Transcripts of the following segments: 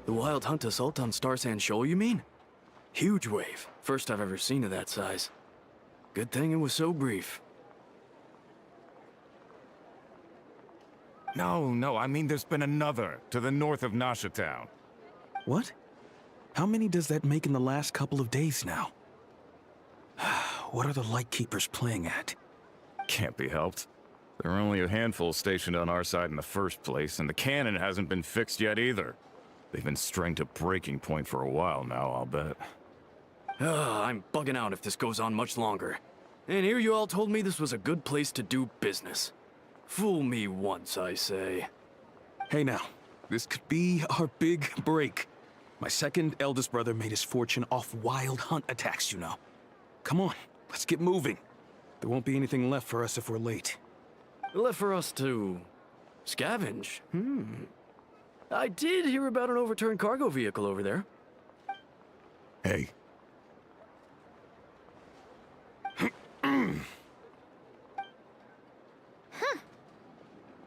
The wild hunt assault on Star Sand Shoal, you mean? Huge wave. First I've ever seen of that size. Good thing it was so brief. No, I mean there's been another to the north of Nasha Town. What? How many does that make in the last couple of days now? What are the Lightkeepers playing at? Can't be helped. There are only a handful stationed on our side in the first place, and the cannon hasn't been fixed yet either. They've been strained to breaking point for a while now, I'll bet. I'm bugging out if this goes on much longer. And here you all told me this was a good place to do business. Fool me once, I say. Hey now, this could be our big break. My second eldest brother made his fortune off wild hunt attacks, you know. Come on, let's get moving. There won't be anything left for us if we're late. Left for us to scavenge? I did hear about an overturned cargo vehicle over there. Hey.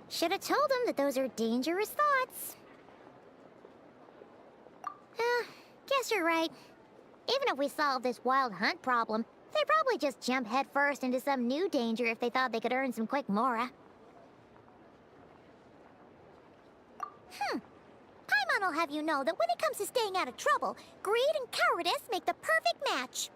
Should have told him that those are dangerous thoughts. Guess you're right. Even if we solve this wild hunt problem, they'd probably just jump headfirst into some new danger if they thought they could earn some quick mora. Paimon will have you know that when it comes to staying out of trouble, greed and cowardice make the perfect match.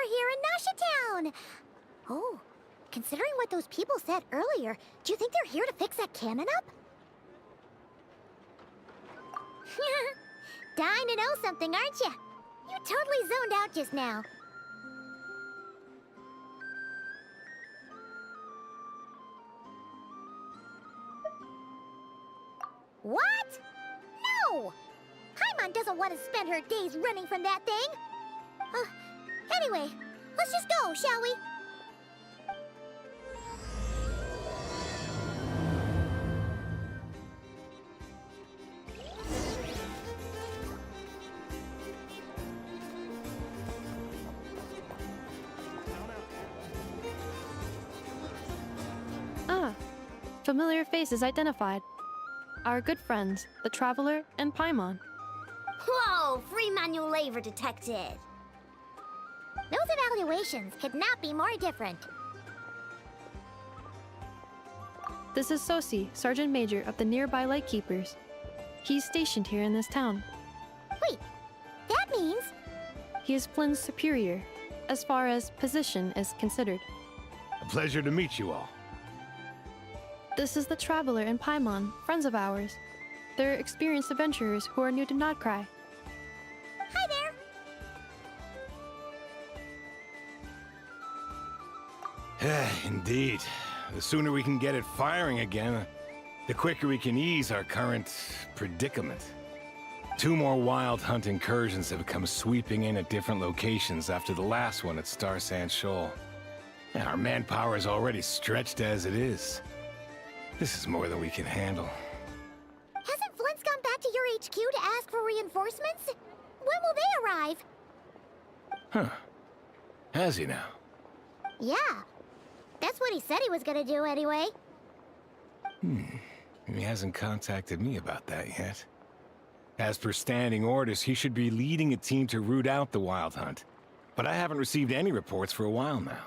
Here in Nasha Town. Oh, considering what those people said earlier, do you think they're here to fix that cannon up? Dying to know something, aren't you? You totally zoned out just now. What? No! Paimon doesn't want to spend her days running from that thing. Anyway, let's just go, shall we? Familiar faces identified. Our good friends, the Traveler and Paimon. Whoa, free manual labor detected. Those evaluations could not be more different. This is Sosi, Sergeant Major of the nearby Lightkeepers. He's stationed here in this town. Wait, that means... He is Flynn's superior, as far as position is considered. A pleasure to meet you all. This is the Traveler and Paimon, friends of ours. They're experienced adventurers who are new to Krai. Hi there! Indeed. The sooner we can get it firing again, the quicker we can ease our current predicament. 2 more wild hunt incursions have come sweeping in at different locations after the last one at Star Sand Shoal. And our manpower is already stretched as it is. This is more than we can handle. Hasn't Flint's gone back to your HQ to ask for reinforcements? When will they arrive? Huh. Has he now? Yeah. That's what he said he was gonna do anyway. He hasn't contacted me about that yet. As per standing orders, he should be leading a team to root out the wild hunt. But I haven't received any reports for a while now.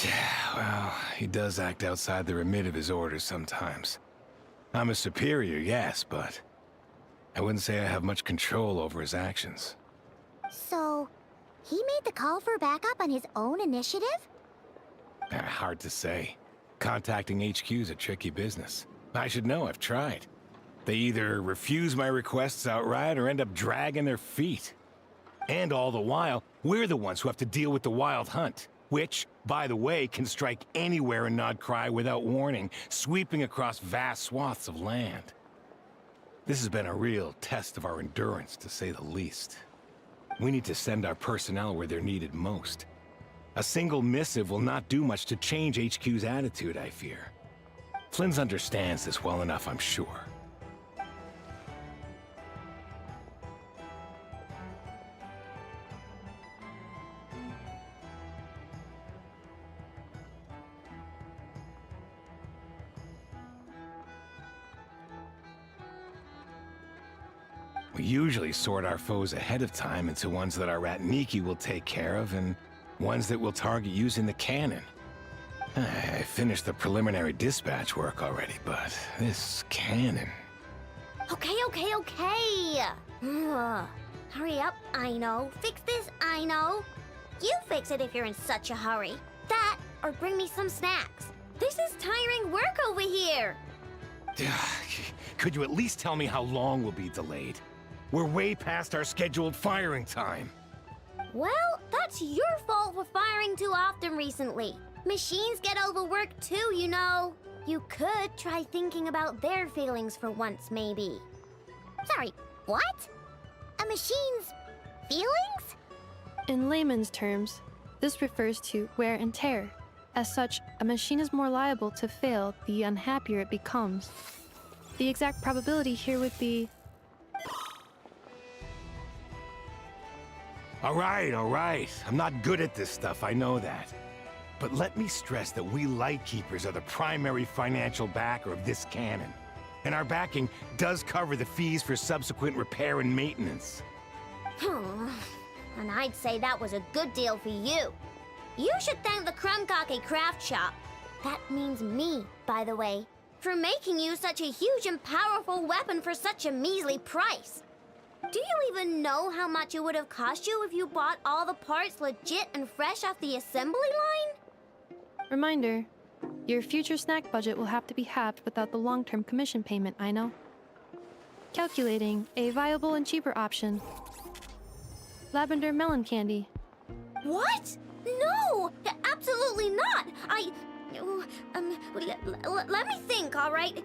Yeah, well, he does act outside the remit of his orders sometimes. I'm a superior, yes, but I wouldn't say I have much control over his actions. So, he made the call for backup on his own initiative? Hard to say. Contacting HQ is a tricky business. I should know, I've tried. They either refuse my requests outright or end up dragging their feet. And all the while, we're the ones who have to deal with the Wild Hunt, which, by the way, can strike anywhere in Krai without warning, sweeping across vast swaths of land. This has been a real test of our endurance, to say the least. We need to send our personnel where they're needed most. A single missive will not do much to change HQ's attitude, I fear. Flynn's understands this well enough, I'm sure. We usually sort our foes ahead of time into ones that our Ratniki will take care of, and ones that we'll target using the cannon. I finished the preliminary dispatch work already, but this cannon... Okay. Hurry up, I know. Fix this, I know. You fix it if you're in such a hurry. That, or bring me some snacks. This is tiring work over here. Could you at least tell me how long we'll be delayed? We're way past our scheduled firing time. Well, that's your fault for firing too often recently. Machines get overworked too, you know. You could try thinking about their feelings for once, maybe. Sorry, what? A machine's feelings? In layman's terms, this refers to wear and tear. As such, a machine is more liable to fail the unhappier it becomes. The exact probability here would be... All right. I'm not good at this stuff, I know that. But let me stress that we Lightkeepers are the primary financial backer of this cannon. And our backing does cover the fees for subsequent repair and maintenance. And I'd say that was a good deal for you. You should thank the Krumkake Craft Shop. That means me, by the way, for making you such a huge and powerful weapon for such a measly price. Do you even know how much it would have cost you if you bought all the parts legit and fresh off the assembly line? Reminder, your future snack budget will have to be halved without the long-term commission payment, I know. Calculating a viable and cheaper option. Lavender melon candy. What? No! Absolutely not! Let me think, all right?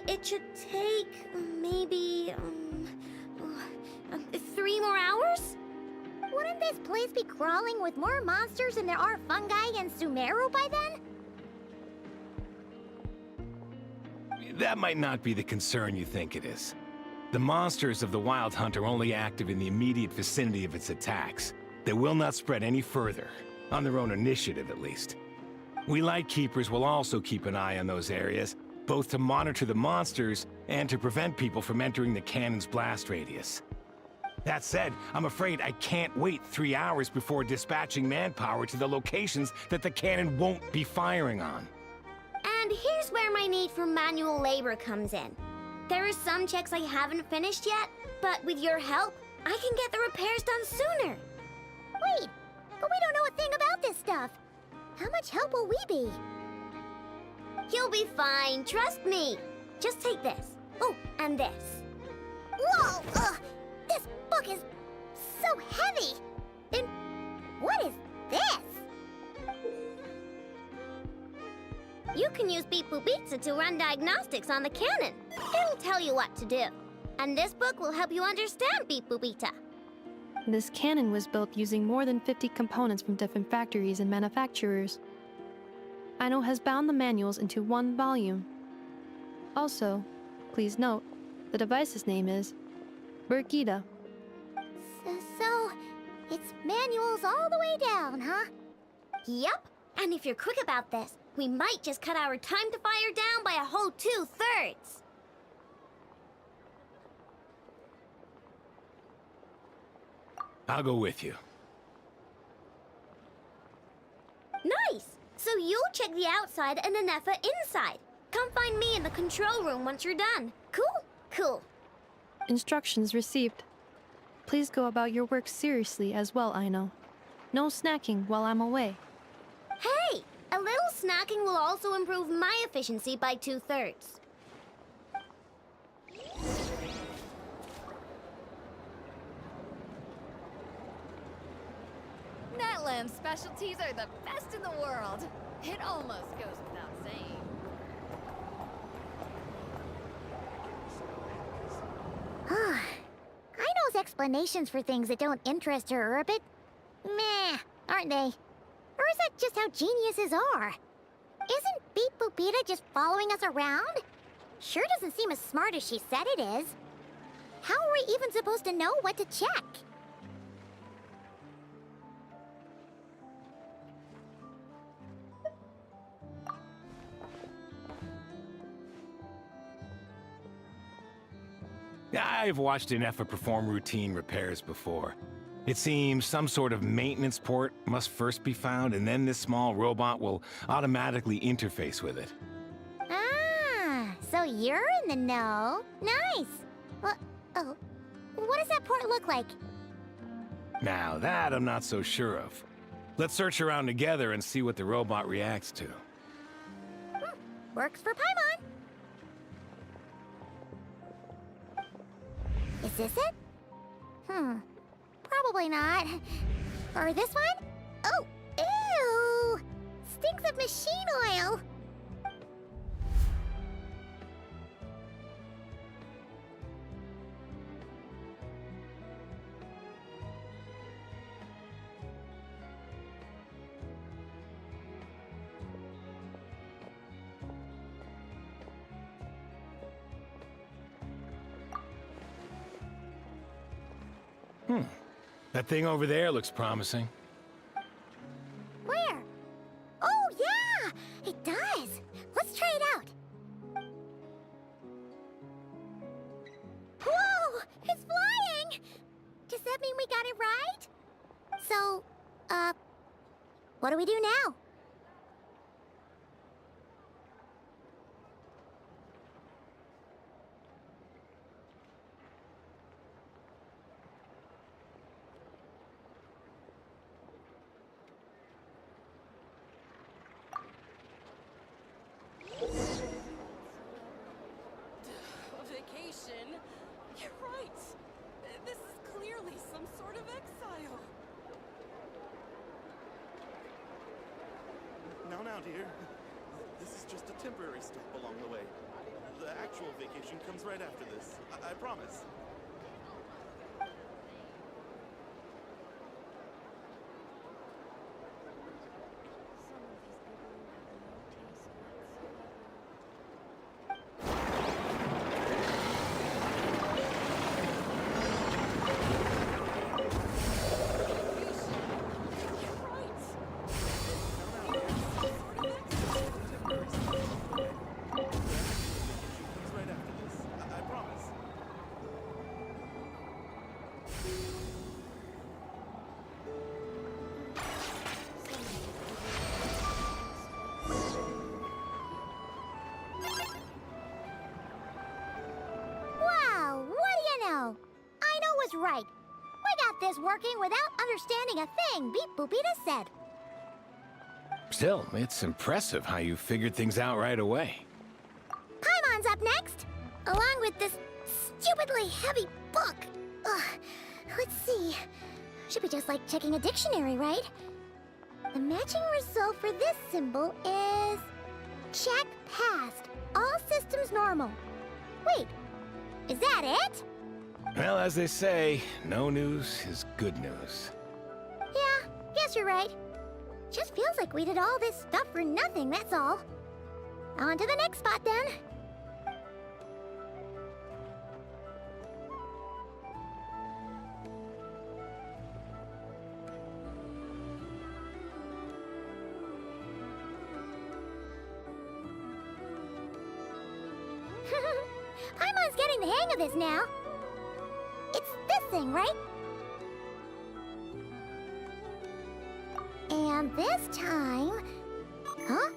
It should take maybe, 3 more hours? Wouldn't this place be crawling with more monsters than there are fungi and Sumeru by then? That might not be the concern you think it is. The monsters of the Wild Hunt are only active in the immediate vicinity of its attacks. They will not spread any further, on their own initiative at least. We Lightkeepers will also keep an eye on those areas, both to monitor the monsters and to prevent people from entering the cannon's blast radius. That said, I'm afraid I can't wait 3 hours before dispatching manpower to the locations that the cannon won't be firing on. And here's where my need for manual labor comes in. There are some checks I haven't finished yet, but with your help, I can get the repairs done sooner. Wait, but we don't know a thing about this stuff. How much help will we be? You'll be fine, trust me. Just take this. Oh, and this. Whoa! This book is so heavy! And what is this? You can use Beep Boop Pizza to run diagnostics on the cannon. It'll tell you what to do. And this book will help you understand Beep Boop Pizza. This cannon was built using more than 50 components from different factories and manufacturers. Aino has bound the manuals into one volume. Also, please note, the device's name is Burkita. So, it's manuals all the way down, huh? Yep. And if you're quick about this, we might just cut our time to fire down by a whole 2/3. I'll go with you. Nice! So you'll check the outside and Anefa inside. Come find me in the control room once you're done. Cool? Cool. Instructions received. Please go about your work seriously as well, Aino. No snacking while I'm away. Hey! A little snacking will also improve my efficiency by 2/3. Natlam's specialties are the best in the world. It almost goes without saying. Kaino's explanations for things that don't interest her are a bit meh, aren't they? Or is that just how geniuses are? Isn't Beep Boopita just following us around? Sure doesn't seem as smart as she said it is. How are we even supposed to know what to check? I've watched an Effa perform routine repairs before. It seems some sort of maintenance port must first be found, and then this small robot will automatically interface with it. Ah, so you're in the know. Nice. What? Oh, what does that port look like? Now that I'm not so sure of. Let's search around together and see what the robot reacts to. Works for Paimon. Is this it? Probably not. Or this one? Oh, ew! Stinks of machine oil. That thing over there looks promising. Where? Oh, yeah! It does! Let's try it out. Whoa! It's flying! Does that mean we got it right? So, what do we do now? Vacation? You're right. This is clearly some sort of exile. Now, dear. This is just a temporary stop along the way. The actual vacation comes right after this. I promise. Right. We got this working without understanding a thing Beep Boopita said. Still, it's impressive how you figured things out right away. Paimon's up next, along with this stupidly heavy book. Ugh. Let's see. Should be just like checking a dictionary, right? The matching result for this symbol is... check passed. All systems normal. Wait, is that it? Well, as they say, no news is good news. Yeah, guess you're right. Just feels like we did all this stuff for nothing, that's all. On to the next spot, then. Paimon's getting the hang of this now. It's this thing, right? And this time... Huh?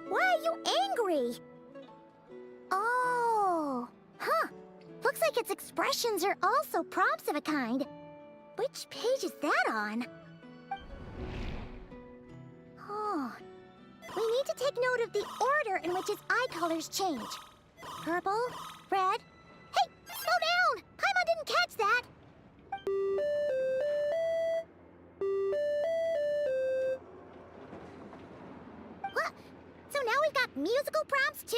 Why are you angry? Oh... Huh. Looks like its expressions are also prompts of a kind. Which page is that on? Oh... take note of the order in which its eye colors change. Purple, red... Hey, slow down! Paimon didn't catch that! What? So now we've got musical prompts too?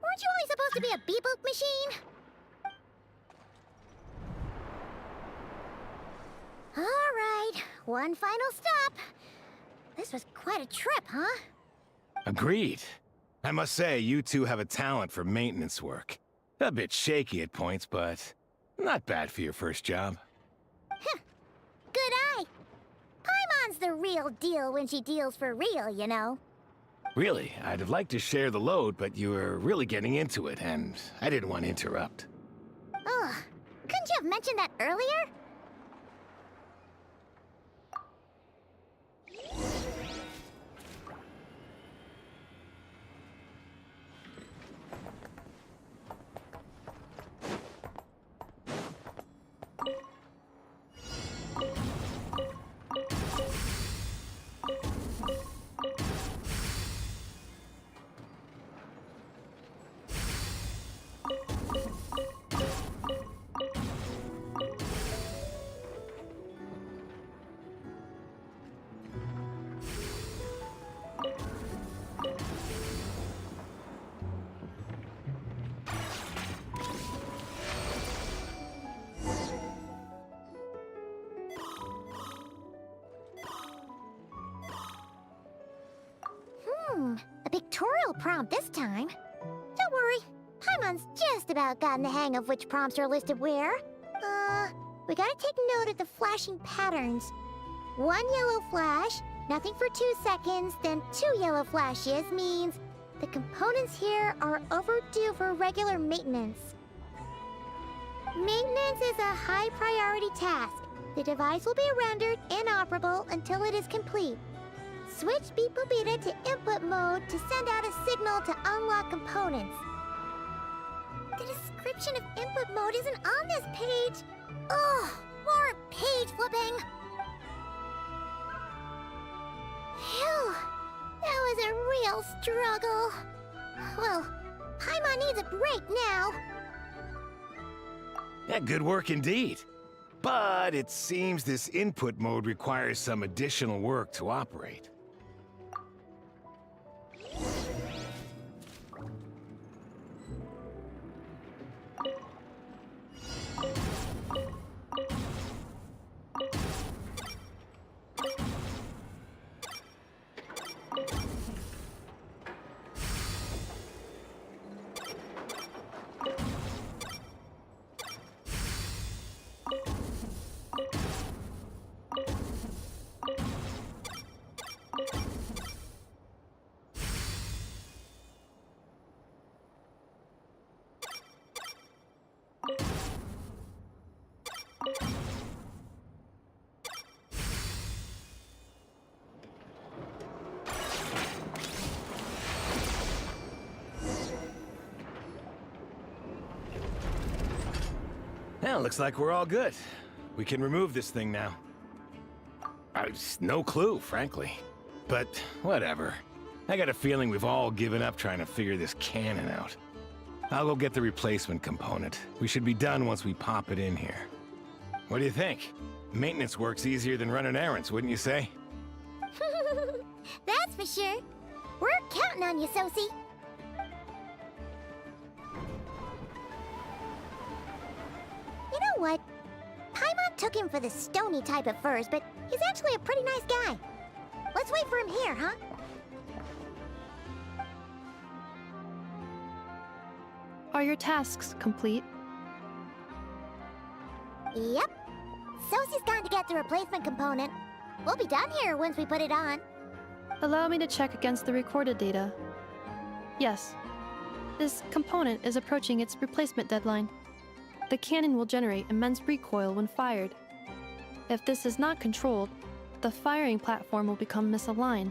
Weren't you only supposed to be a beep-boop machine? All right, one final stop. This was quite a trip, huh? Agreed. I must say, you two have a talent for maintenance work. A bit shaky at points, but not bad for your first job. Good eye. Paimon's the real deal when she deals for real, you know. Really, I'd have liked to share the load, but you were really getting into it, and I didn't want to interrupt. Ugh, couldn't you have mentioned that earlier? A pictorial prompt this time. Don't worry, Paimon's just about gotten the hang of which prompts are listed where. We gotta take note of the flashing patterns. 1 yellow flash, nothing for 2 seconds, then 2 yellow flashes means the components here are overdue for regular maintenance. Maintenance is a high priority task. The device will be rendered inoperable until it is complete. Switch Beep-Boop-Beta to input mode to send out a signal to unlock components. The description of input mode isn't on this page. Ugh, more page flipping. Phew, that was a real struggle. Well, Paimon needs a break now. Yeah, good work indeed. But it seems this input mode requires some additional work to operate. Well, looks like we're all good. We can remove this thing now. I've no clue, frankly. But whatever. I got a feeling we've all given up trying to figure this cannon out. I'll go get the replacement component. We should be done once we pop it in here. What do you think? Maintenance work's easier than running errands, wouldn't you say? That's for sure. We're counting on you, Sosie. You know what? Paimon took him for the stony type at first, but he's actually a pretty nice guy. Let's wait for him here, huh? Are your tasks complete? Yep. Sosie's gone to get the replacement component. We'll be done here once we put it on. Allow me to check against the recorded data. Yes. This component is approaching its replacement deadline. The cannon will generate immense recoil when fired. If this is not controlled, the firing platform will become misaligned.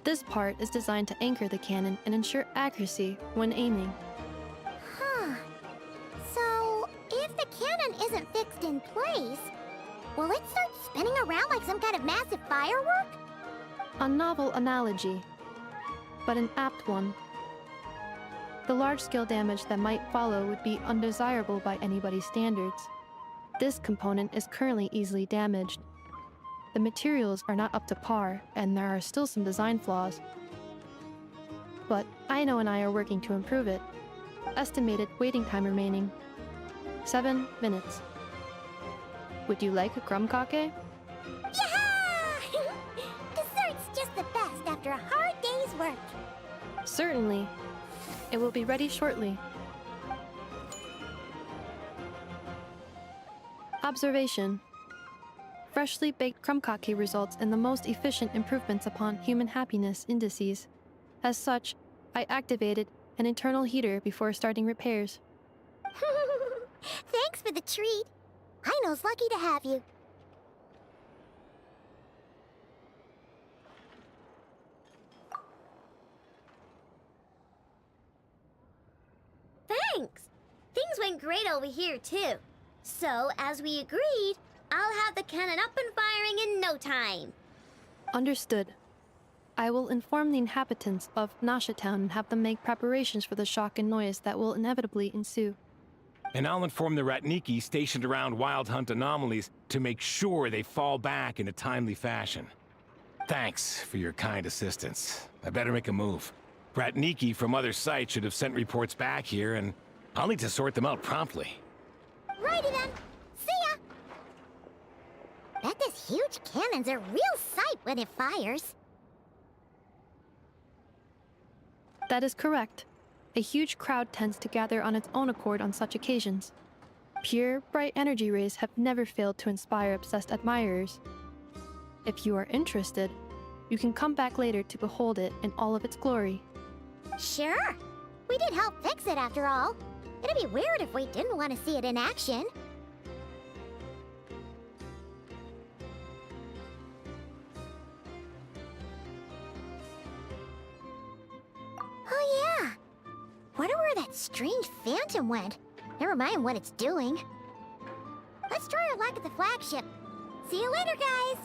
This part is designed to anchor the cannon and ensure accuracy when aiming. Huh. So, if the cannon isn't fixed in place, will it start spinning around like some kind of massive firework? A novel analogy. but an apt one. The large-scale damage that might follow would be undesirable by anybody's standards. This component is currently easily damaged. The materials are not up to par, and there are still some design flaws. But Aino and I are working to improve it. Estimated waiting time remaining: 7 minutes. Would you like a crumb-cake? Yeah! Dessert's just the best after a hard day's work. Certainly. It will be ready shortly. Observation. Freshly baked crumb-cake results in the most efficient improvements upon human happiness indices. As such, I activated an internal heater before starting repairs. Thanks for the treat. Aino's lucky to have you. Thanks! Things went great over here, too. So, as we agreed, I'll have the cannon up and firing in no time. Understood. I will inform the inhabitants of Nasha Town and have them make preparations for the shock and noise that will inevitably ensue. And I'll inform the Ratniki stationed around Wild Hunt anomalies to make sure they fall back in a timely fashion. Thanks for your kind assistance. I better make a move. Ratniki from other sites should have sent reports back here, and I'll need to sort them out promptly. Righty then. See ya! Bet this huge cannon's a real sight when it fires. That is correct. A huge crowd tends to gather on its own accord on such occasions. Pure, bright energy rays have never failed to inspire obsessed admirers. If you are interested, you can come back later to behold it in all of its glory. Sure. We did help fix it after all. It'd be weird if we didn't want to see it in action. Oh yeah. Wonder where that strange phantom went. Never mind what it's doing. Let's try our luck at the flagship. See you later, guys!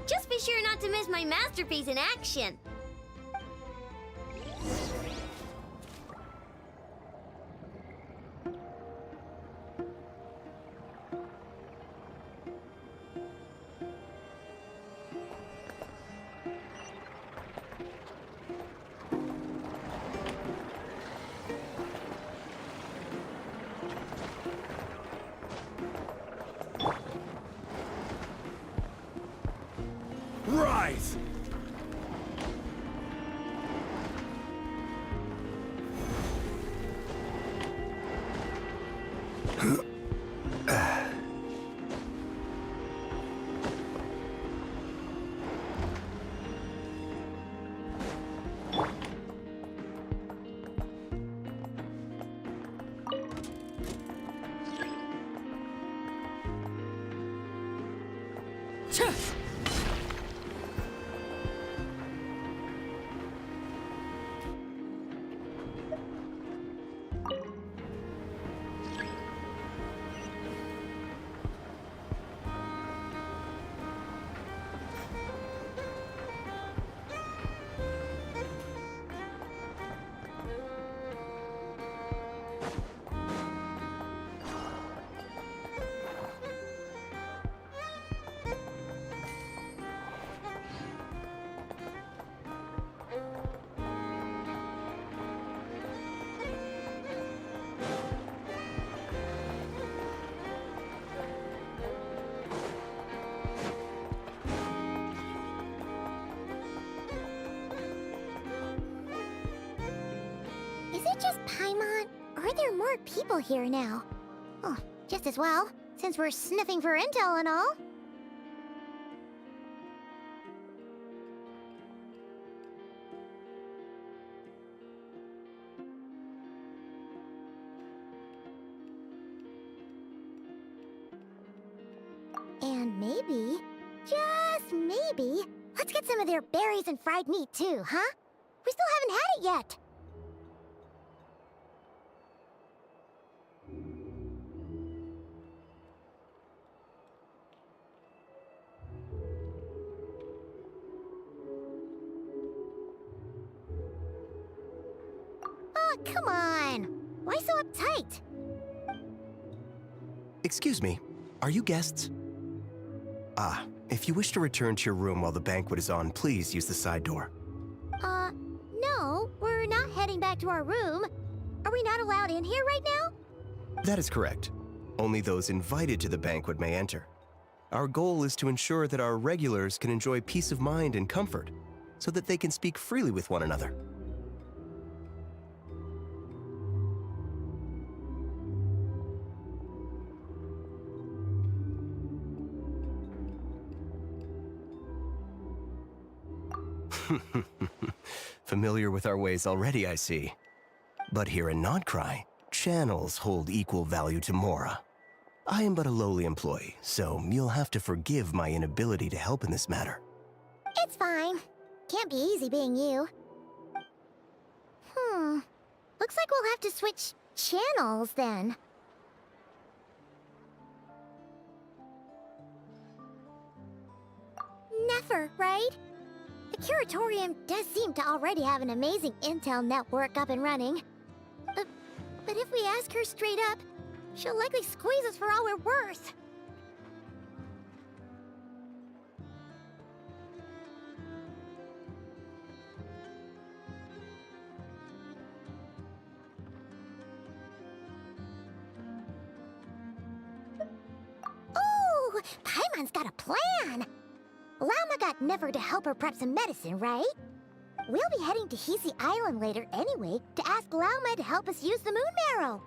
Just be sure not to miss my masterpiece in action. Rise! Is it just Paimon, or are there more people here now? Oh, just as well, since we're sniffing for intel and all. And maybe, just maybe, let's get some of their berries and fried meat too, huh? We still haven't had it yet. come on. Why so uptight? Excuse me, are you guests? Ah, if you wish to return to your room while the banquet is on, please use the side door. No, we're not heading back to our room. Are we not allowed in here right now? That is correct. Only those invited to the banquet may enter. Our goal is to ensure that our regulars can enjoy peace of mind and comfort, so that they can speak freely with one another. Familiar with our ways already, I see. But here in Krai, channels hold equal value to Mora. I am but a lowly employee, so you'll have to forgive my inability to help in this matter. It's fine. Can't be easy being you. Looks like we'll have to switch channels then. Never, right? The Curatorium does seem to already have an amazing intel network up and running. But if we ask her straight up, she'll likely squeeze us for all we're worth. Ooh, Paimon's got a plan! Llama got Never to help her prep some medicine, right? We'll be heading to Hisi Island later anyway to ask Llama to help us use the moon marrow.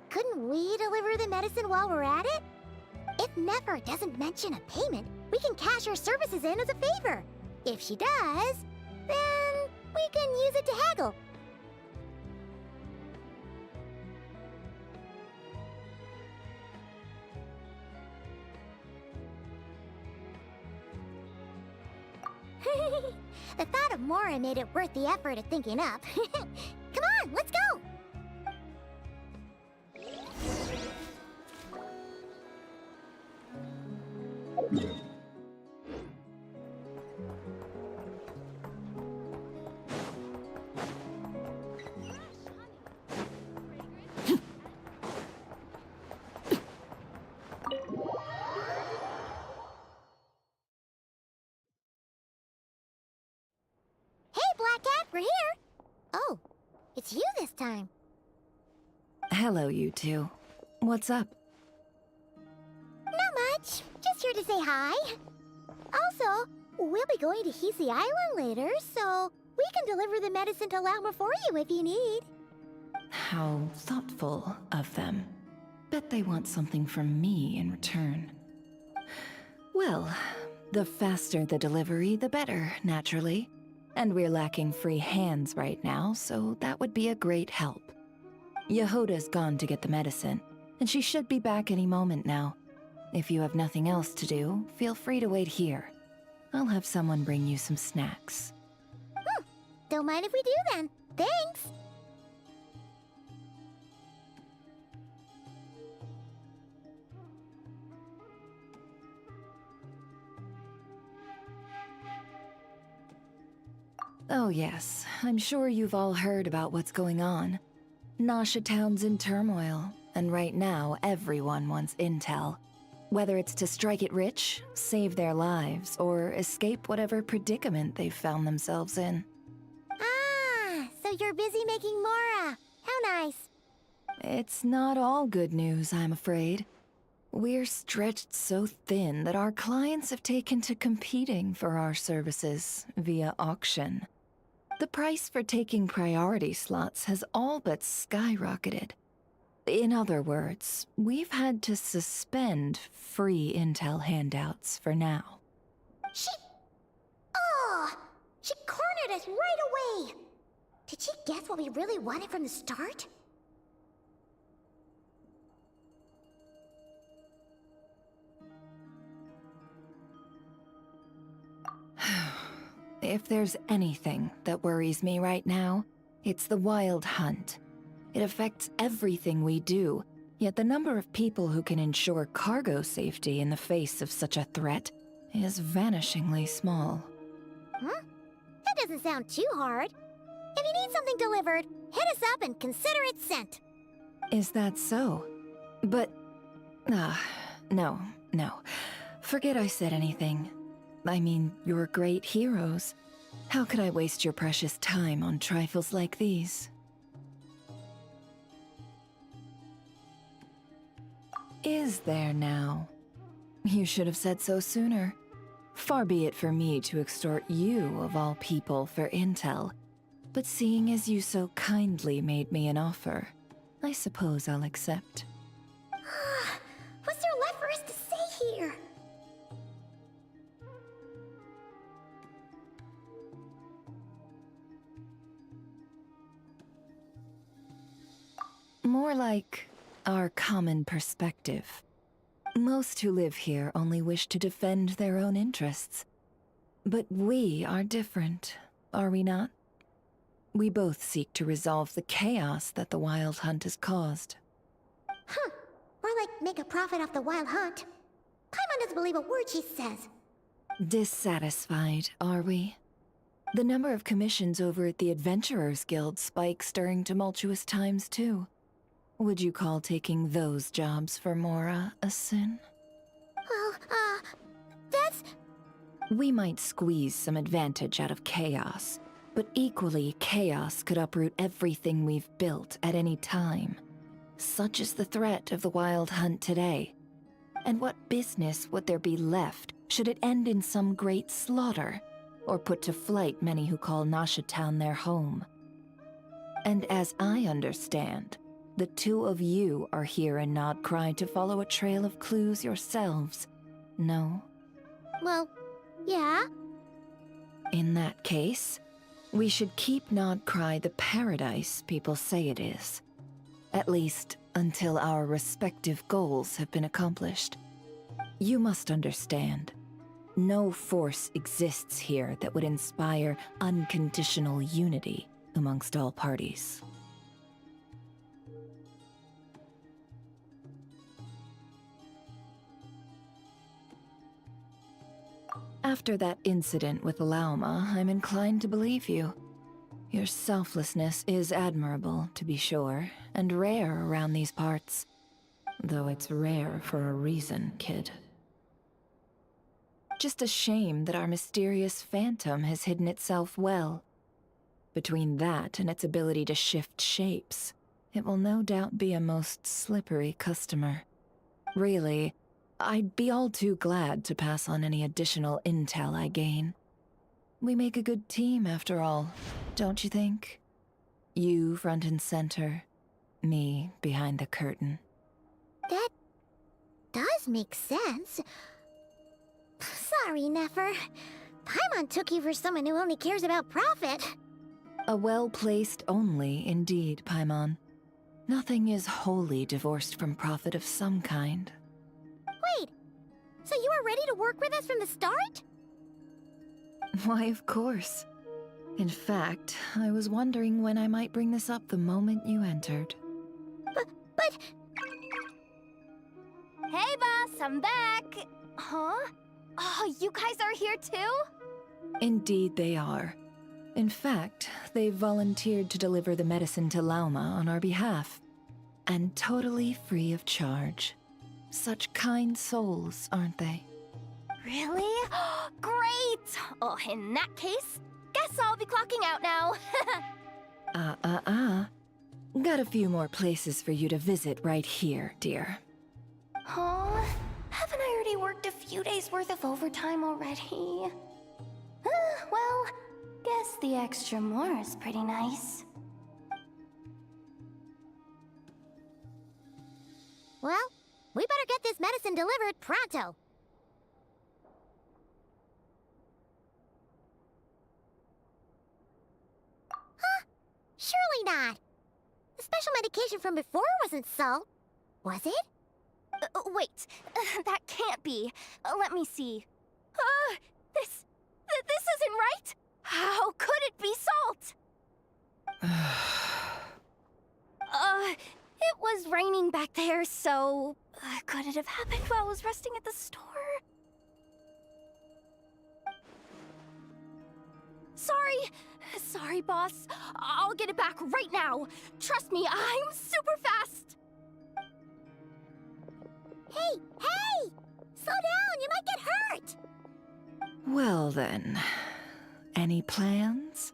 Couldn't we deliver the medicine while we're at it? If Never doesn't mention a payment, we can cash her services in as a favor. If she does, then we can use it to haggle. The thought of Mora made it worth the effort of thinking up. Come on, let's go! Black Cat, we're here! Oh, it's you this time. Hello, you two. What's up? Not much. Just here to say hi. Also, we'll be going to Hisi Island later, so we can deliver the medicine to Lauma for you if you need. How thoughtful of them. Bet they want something from me in return. Well, the faster the delivery, the better, naturally. And we're lacking free hands right now, so that would be a great help. Yehoda's gone to get the medicine, and she should be back any moment now. If you have nothing else to do, feel free to wait here. I'll have someone bring you some snacks. Don't mind if we do then. Thanks! Oh yes, I'm sure you've all heard about what's going on. Nasha Town's in turmoil, and right now everyone wants intel. Whether it's to strike it rich, save their lives, or escape whatever predicament they've found themselves in. Ah, so you're busy making Mora. How nice. It's not all good news, I'm afraid. We're stretched so thin that our clients have taken to competing for our services via auction. The price for taking priority slots has all but skyrocketed. In other words, we've had to suspend free intel handouts for now. She cornered us right away! Did she guess what we really wanted from the start? If there's anything that worries me right now, it's the Wild Hunt. It affects everything we do, yet the number of people who can ensure cargo safety in the face of such a threat is vanishingly small. Huh? That doesn't sound too hard. If you need something delivered, hit us up and consider it sent. Is that so? But... no. Forget I said anything. I mean, you're great heroes. How could I waste your precious time on trifles like these? Is there now? You should have said so sooner. Far be it for me to extort you, of all people, for intel. But seeing as you so kindly made me an offer, I suppose I'll accept. What's there left for us to say here? More like our common perspective. Most who live here only wish to defend their own interests. But we are different, are we not? We both seek to resolve the chaos that the Wild Hunt has caused. Huh. Or like make a profit off the Wild Hunt. Paimon doesn't believe a word she says. Dissatisfied, are we? The number of commissions over at the Adventurers Guild spikes during tumultuous times, too. Would you call taking those jobs for Mora a sin? Well, that's... We might squeeze some advantage out of chaos, but equally, chaos could uproot everything we've built at any time. Such is the threat of the Wild Hunt today. And what business would there be left should it end in some great slaughter, or put to flight many who call Nasha Town their home? And as I understand, the two of you are here in Krai to follow a trail of clues yourselves, no? Well, yeah. In that case, we should keep Krai the paradise people say it is. At least, until our respective goals have been accomplished. You must understand, no force exists here that would inspire unconditional unity amongst all parties. After that incident with Lauma, I'm inclined to believe you. Your selflessness is admirable, to be sure, and rare around these parts. Though it's rare for a reason, kid. Just a shame that our mysterious phantom has hidden itself well. Between that and its ability to shift shapes, it will no doubt be a most slippery customer. Really, I'd be all too glad to pass on any additional intel I gain. We make a good team, after all, don't you think? You front and center, me behind the curtain. That does make sense. Sorry, Nefer. Paimon took you for someone who only cares about profit. A well-placed only, indeed, Paimon. Nothing is wholly divorced from profit of some kind. Wait, so you were ready to work with us from the start? Why, of course. In fact, I was wondering when I might bring this up the moment you entered. But... Hey, boss, I'm back! Huh? Oh, you guys are here too? Indeed they are. In fact, they've volunteered to deliver the medicine to Lauma on our behalf. And totally free of charge. Such kind souls, aren't they? Really? Great! Oh, in that case, guess I'll be clocking out now. Got a few more places for you to visit right here, dear. Huh? Haven't I already worked a few days worth of overtime already? Well, guess the extra more is pretty nice. Well, we better get this medicine delivered pronto. Huh? Surely not. The special medication from before wasn't salt, was it? Wait, that can't be. Let me see. This isn't right? How could it be salt? It was raining back there, so... could it have happened while I was resting at the store? Sorry, boss. I'll get it back right now. Trust me, I'm super fast. Hey! Hey! Slow down! You might get hurt! Well then, any plans?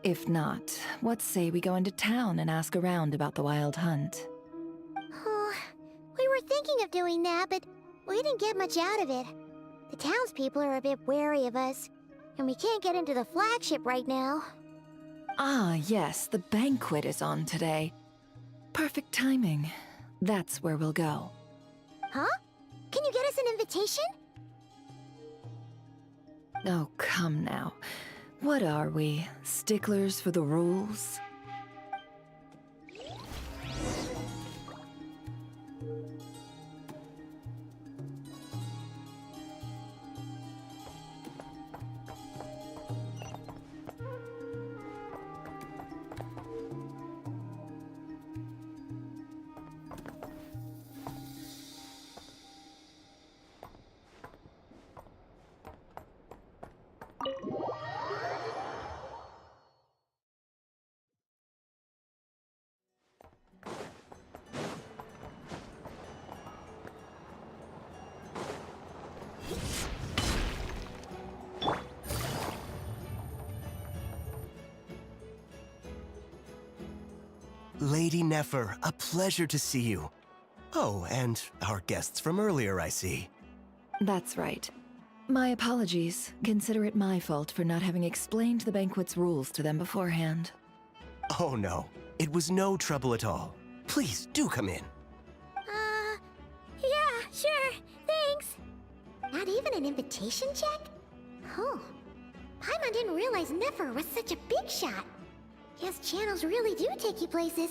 If not, what say we go into town and ask around about the wild hunt? Oh, we were thinking of doing that, but we didn't get much out of it. The townspeople are a bit wary of us, and we can't get into the flagship right now. Ah, yes, the banquet is on today. Perfect timing. That's where we'll go. Huh? Can you get us an invitation? Oh, come now. What are we? Sticklers for the rules? Lady Nefer, a pleasure to see you. Oh, and our guests from earlier, I see. That's right. My apologies. Consider it my fault for not having explained the banquet's rules to them beforehand. Oh no, it was no trouble at all. Please, do come in. Yeah, sure. Thanks. Not even an invitation check? Oh. Paimon didn't realize Nefer was such a big shot. Guess channels really do take you places.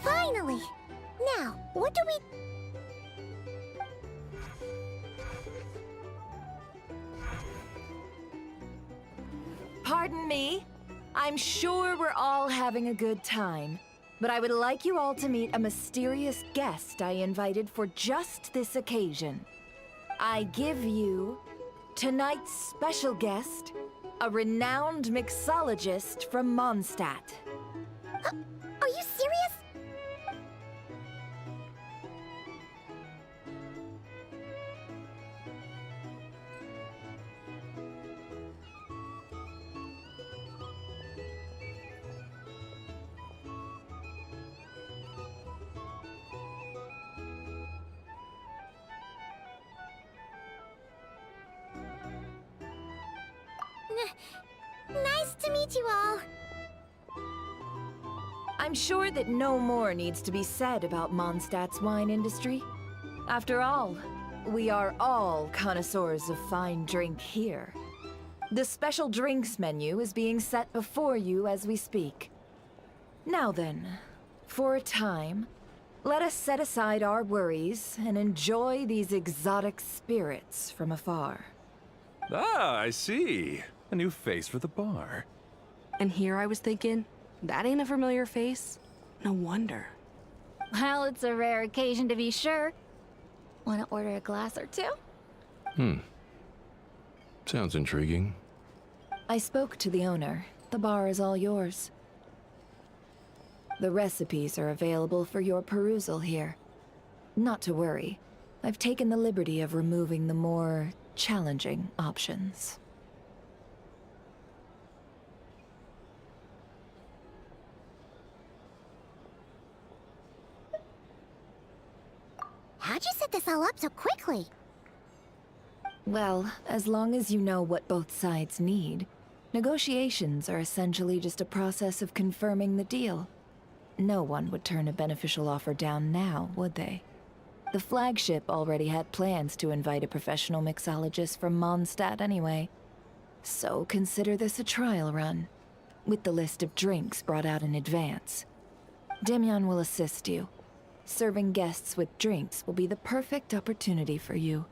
Finally! Now, what do we... Pardon me? I'm sure we're all having a good time, but I would like you all to meet a mysterious guest I invited for just this occasion. I give you tonight's special guest, a renowned mixologist from Mondstadt. Are you serious? Nice to meet you all. I'm sure that no more needs to be said about Mondstadt's wine industry. After all, we are all connoisseurs of fine drink here. The special drinks menu is being set before you as we speak. Now then, for a time, let us set aside our worries and enjoy these exotic spirits from afar. Ah, I see. A new face for the bar. And here I was thinking, that ain't a familiar face. No wonder. Well, it's a rare occasion to be sure. Wanna order a glass or two? Sounds intriguing. I spoke to the owner. The bar is all yours. The recipes are available for your perusal here. Not to worry. I've taken the liberty of removing the more challenging options. How'd you set this all up so quickly? Well, as long as you know what both sides need, negotiations are essentially just a process of confirming the deal. No one would turn a beneficial offer down now, would they? The flagship already had plans to invite a professional mixologist from Mondstadt anyway. So consider this a trial run, with the list of drinks brought out in advance. Demyon will assist you. Serving guests with drinks will be the perfect opportunity for you.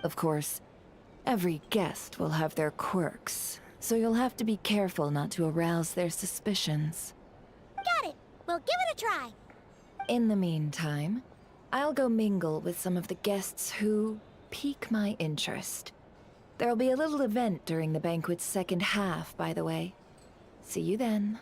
Of course, every guest will have their quirks, so you'll have to be careful not to arouse their suspicions. Got it. We'll give it a try. In the meantime, I'll go mingle with some of the guests who pique my interest. There'll be a little event during the banquet's second half, by the way. See you then.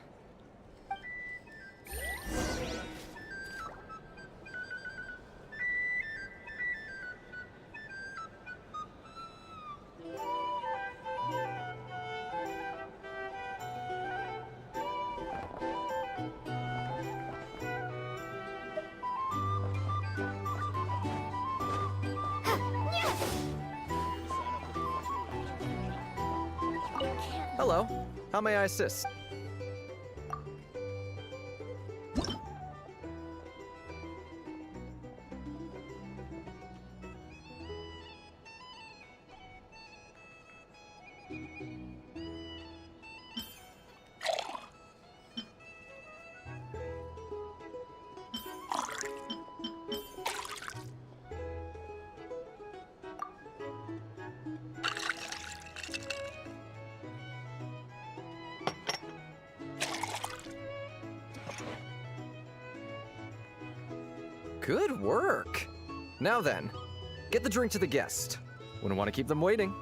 Hello. How may I assist? Good work! Now then, get the drink to the guest. Wouldn't want to keep them waiting.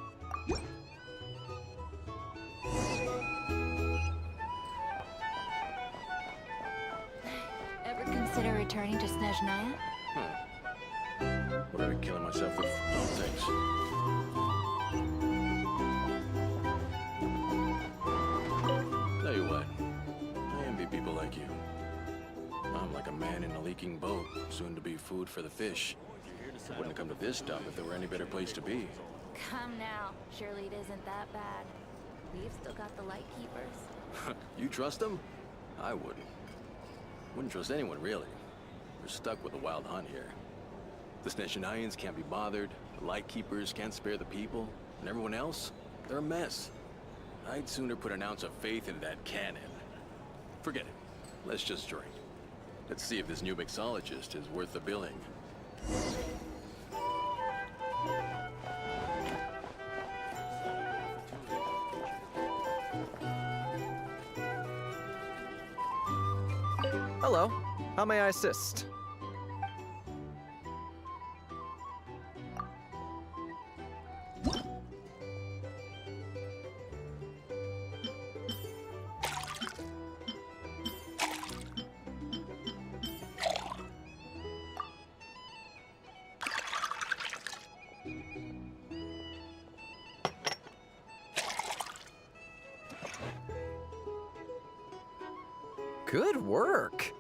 Ever consider returning to Snezhnaya? What are I killing myself with? Oh, thanks. Tell you what, I envy people like you. I'm like a man in a leaking boat, soon to be food for the fish. I wouldn't come to this dump if there were any better place to be. Come now. Surely it isn't that bad. We've still got the light keepers. You trust them? I wouldn't. Wouldn't trust anyone, really. We're stuck with a wild hunt here. The Snezhnayans can't be bothered, the Lightkeepers can't spare the people, and everyone else, they're a mess. I'd sooner put an ounce of faith in that cannon. Forget it. Let's just drink. Let's see if this new mixologist is worth the billing. Hello. How may I assist? Good work!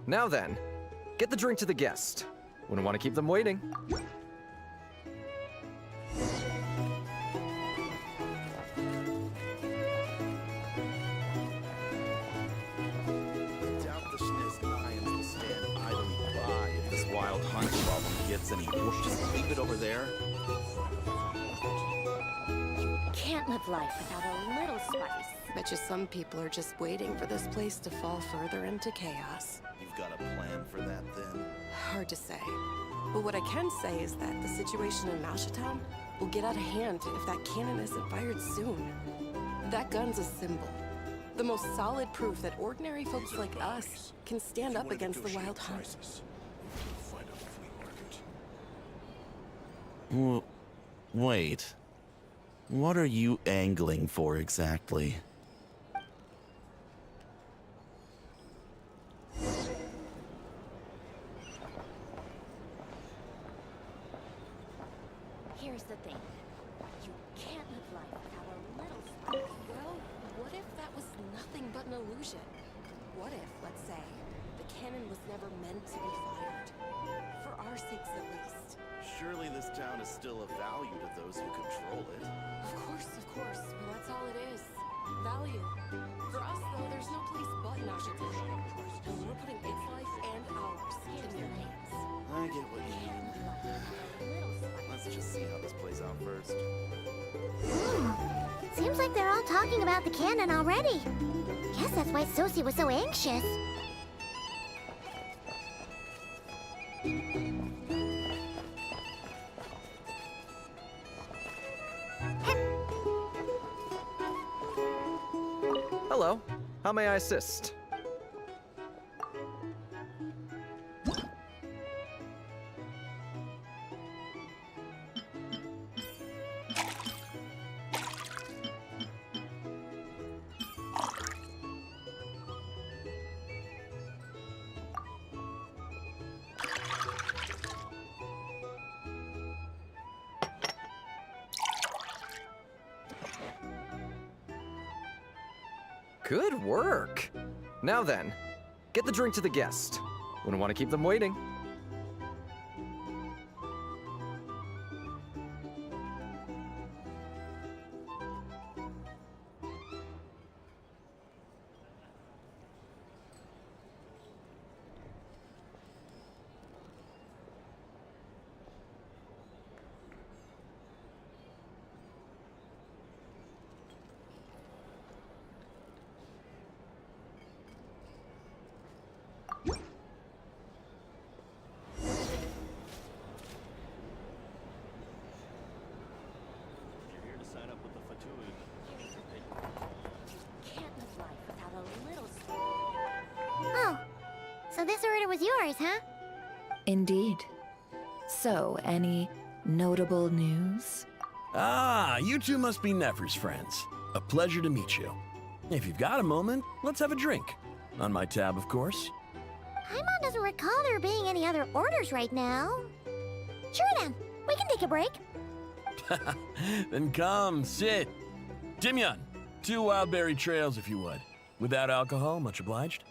Now then, get the drink to the guest. Wouldn't want to keep them waiting. Doubt the Snezhnayans will stand idly by if this wild hunt problem gets any worse. Just leave it over there. Can't live life without a little spice. Bet you some people are just waiting for this place to fall further into chaos. You've got a plan for that, then? Hard to say. But what I can say is that the situation in Mashatown will get out of hand if that cannon isn't fired soon. That gun's a symbol. The most solid proof that ordinary folks like us can stand up against the wild hunt. Wait. What are you angling for exactly? Here's the thing. You can't live life without a little spice. Well, what if that was nothing but an illusion? What if, let's say, the cannon was never meant to be fired? For our sakes at least. Surely this town is still of value to those who control it. Of course, of course. Well, that's all it is. Value. For us, though, there's no place but Mashatown. And we're putting its life and ours in your hands. I get what you mean. Let's just see how this plays out first. Seems like they're all talking about the cannon already. Guess that's why Sosie was so anxious. Hello. How may I assist? Good work. Now then, get the drink to the guest. Wouldn't want to keep them waiting. Oh, so this order was yours, huh? Indeed. So, any notable news? Ah, you two must be Nefer's friends. A pleasure to meet you. If you've got a moment, let's have a drink. On my tab, of course. Paimon doesn't recall there being any other orders right now. Sure then, we can take a break. Then come, sit. Dimyon, 2 wildberry trails if you would. Without alcohol, much obliged.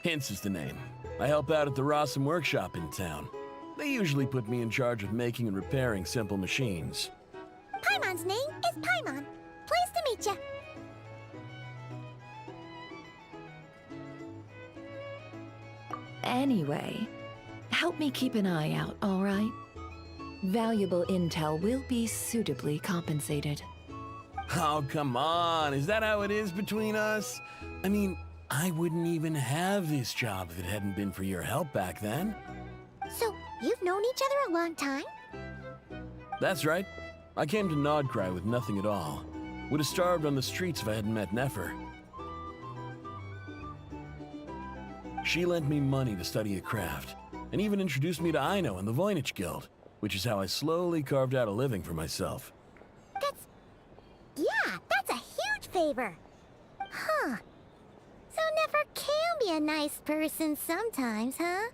Hints is the name. I help out at the Rossum workshop in town. They usually put me in charge of making and repairing simple machines. Paimon's name is Paimon. Pleased to meet ya. Anyway, help me keep an eye out, all right? Valuable intel will be suitably compensated. Oh, come on. Is that how it is between us? I mean, I wouldn't even have this job if it hadn't been for your help back then. So, you've known each other a long time? That's right. I came to Krai with nothing at all. Would have starved on the streets if I hadn't met Nefer. She lent me money to study a craft, and even introduced me to Aino and the Voynich Guild, which is how I slowly carved out a living for myself. That's a huge favor. Huh. So Nefer can be a nice person sometimes, huh?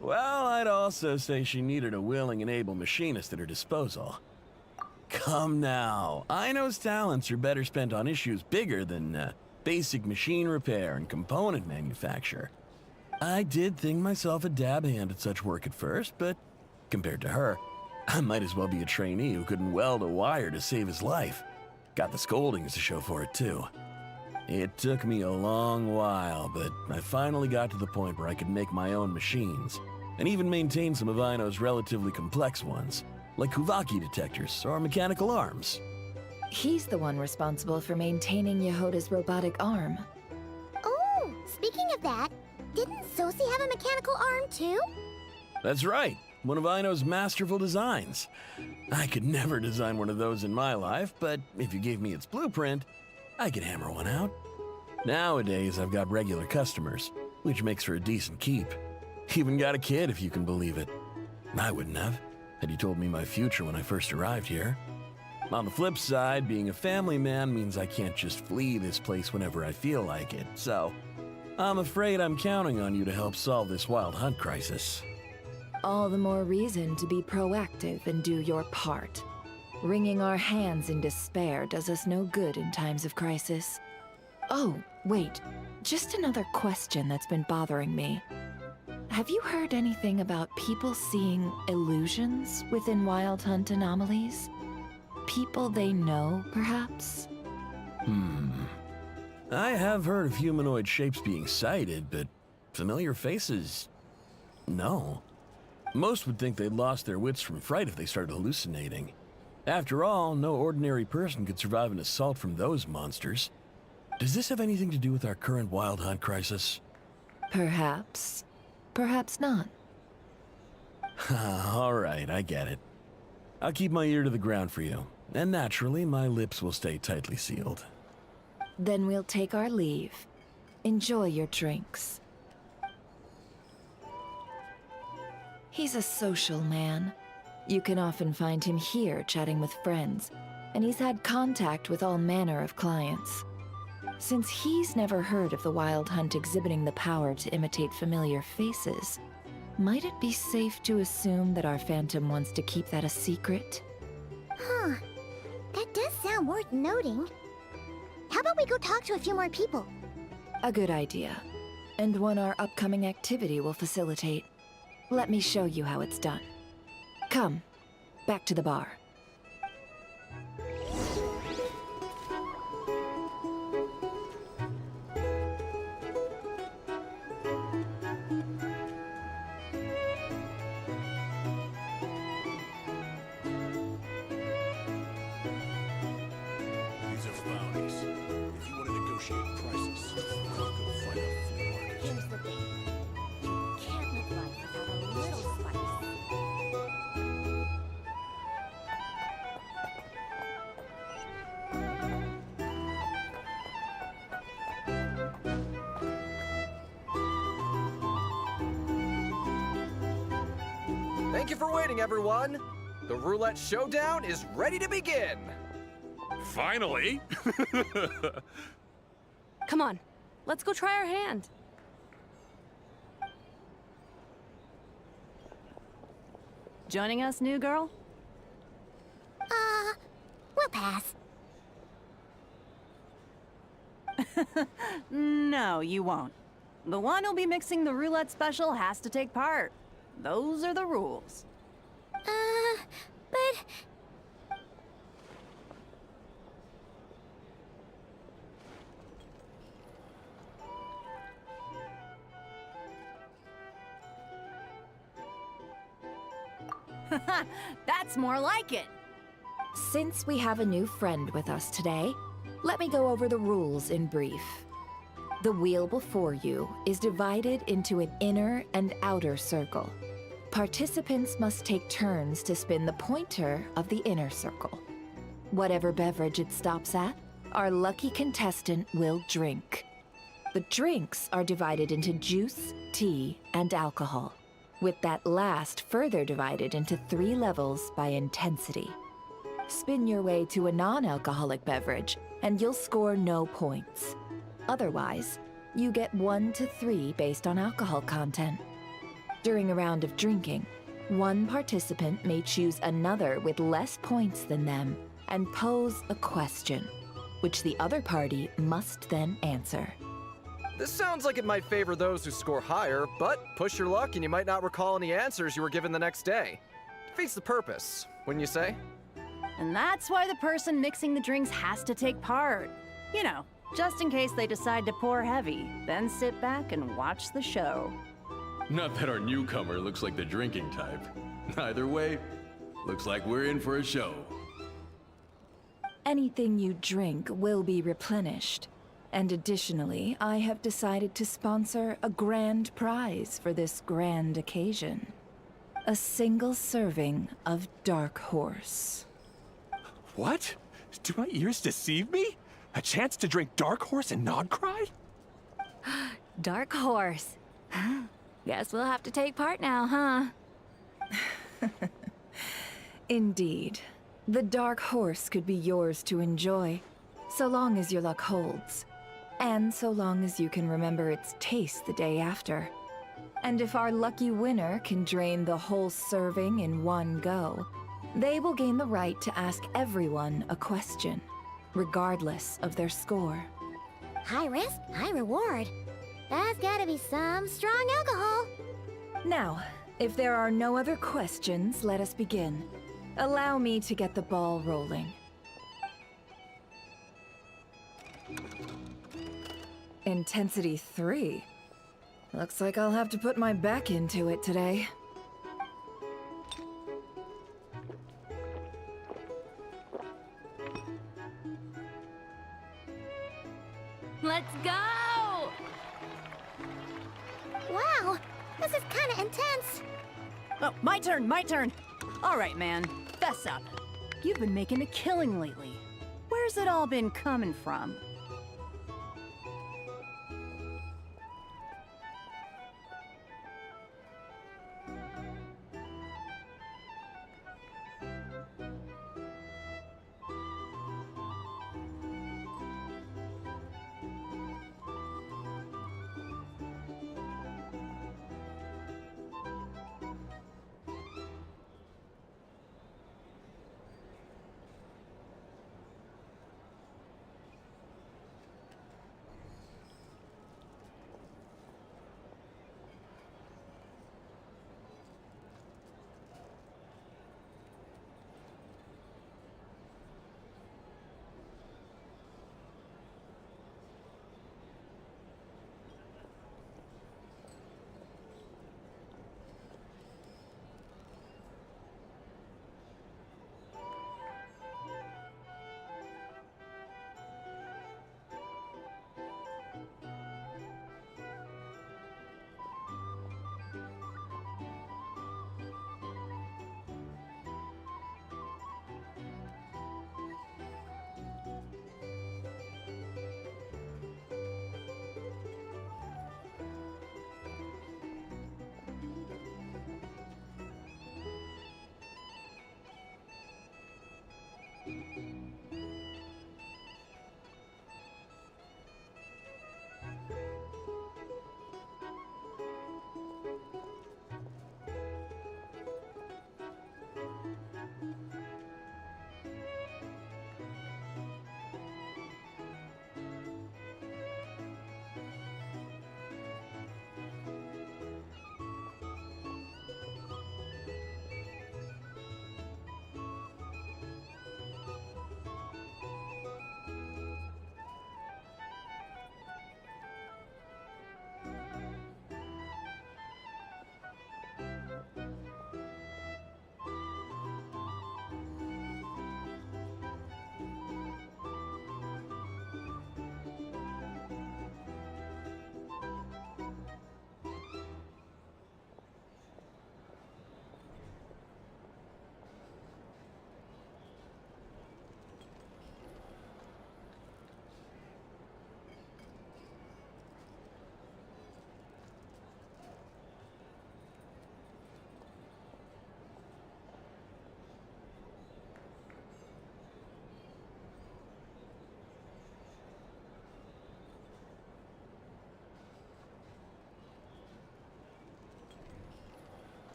Well, I'd also say she needed a willing and able machinist at her disposal. Come now, Aino's talents are better spent on issues bigger than basic machine repair and component manufacture. I did think myself a dab hand at such work at first, but compared to her, I might as well be a trainee who couldn't weld a wire to save his life. Got the scoldings to show for it, too. It took me a long while, but I finally got to the point where I could make my own machines, and even maintain some of Aino's relatively complex ones, like Kuvaki detectors or mechanical arms. He's the one responsible for maintaining Yehoda's robotic arm. Oh, speaking of that, didn't Sosi have a mechanical arm too? That's right, one of Aino's masterful designs. I could never design one of those in my life, but if you gave me its blueprint, I could hammer one out. Nowadays, I've got regular customers, which makes for a decent keep. Even got a kid, if you can believe it. I wouldn't have, had you told me my future when I first arrived here. On the flip side, being a family man means I can't just flee this place whenever I feel like it, so I'm afraid I'm counting on you to help solve this wild hunt crisis. All the more reason to be proactive and do your part. Wringing our hands in despair does us no good in times of crisis. Oh, wait. Just another question that's been bothering me. Have you heard anything about people seeing illusions within Wild Hunt anomalies? People they know, perhaps? I have heard of humanoid shapes being sighted, but familiar faces? No. Most would think they'd lost their wits from fright if they started hallucinating. After all, no ordinary person could survive an assault from those monsters. Does this have anything to do with our current wild hunt crisis? Perhaps. Perhaps not. All right, I get it. I'll keep my ear to the ground for you, and naturally, my lips will stay tightly sealed. Then we'll take our leave. Enjoy your drinks. He's a social man. You can often find him here chatting with friends, and he's had contact with all manner of clients. Since he's never heard of the Wild Hunt exhibiting the power to imitate familiar faces, might it be safe to assume that our Phantom wants to keep that a secret? Huh. That does sound worth noting. How about we go talk to a few more people? A good idea, and one our upcoming activity will facilitate. Let me show you how it's done. Come, back to the bar. These are bounties. If you want to negotiate prices, go find a flea market. Here's the thing. You can't live life without a little spice. Thank you for waiting, everyone. The roulette showdown is ready to begin. Finally! Come on, let's go try our hand. Joining us, new girl? We'll pass. No, you won't. The one who'll be mixing the roulette special has to take part. Those are the rules. But... That's more like it. Since we have a new friend with us today, let me go over the rules in brief. The wheel before you is divided into an inner and outer circle. Participants must take turns to spin the pointer of the inner circle. Whatever beverage it stops at, our lucky contestant will drink. The drinks are divided into juice, tea, and alcohol, with that last further divided into 3 levels by intensity. Spin your way to a non-alcoholic beverage, and you'll score no points. Otherwise, you get 1 to 3 based on alcohol content. During a round of drinking, one participant may choose another with less points than them and pose a question, which the other party must then answer. This sounds like it might favor those who score higher, but push your luck and you might not recall any answers you were given the next day. Defeats the purpose, wouldn't you say? And that's why the person mixing the drinks has to take part. You know, just in case they decide to pour heavy, then sit back and watch the show. Not that our newcomer looks like the drinking type. Either way, looks like we're in for a show. Anything you drink will be replenished. And additionally, I have decided to sponsor a grand prize for this grand occasion. A single serving of Dark Horse. What? Do my ears deceive me? A chance to drink Dark Horse and not cry? Dark Horse. Guess we'll have to take part now, huh? Indeed. The Dark Horse could be yours to enjoy, so long as your luck holds. And so long as you can remember its taste the day after. And if our lucky winner can drain the whole serving in one go, they will gain the right to ask everyone a question, regardless of their score. High risk, high reward. That's gotta be some strong alcohol. Now, if there are no other questions, let us begin. Allow me to get the ball rolling. Intensity 3. Looks like I'll have to put my back into it today. Let's go! Wow, this is kind of intense. Oh, my turn, my turn. All right, man, fess up. You've been making a killing lately. Where's it all been coming from?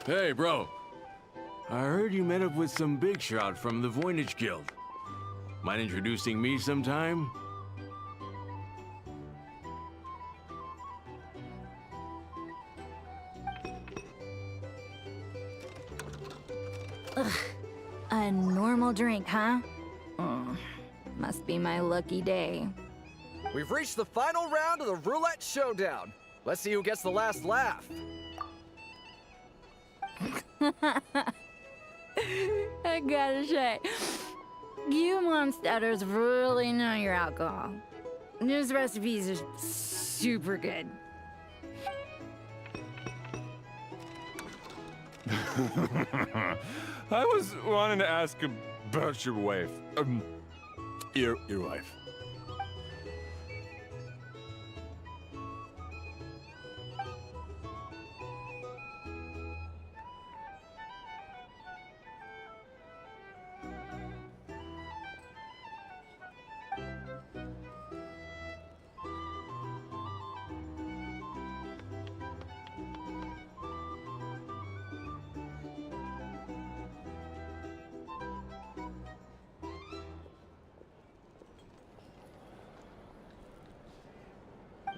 Hey, bro. I heard you met up with some big shot from the Voynich Guild. Mind introducing me sometime? Ugh. A normal drink, huh? Must be my lucky day. We've reached the final round of the Roulette Showdown. Let's see who gets the last laugh. I gotta say, you monsters really know your alcohol. This recipe is super good. I was wanting to ask about your wife. Your wife.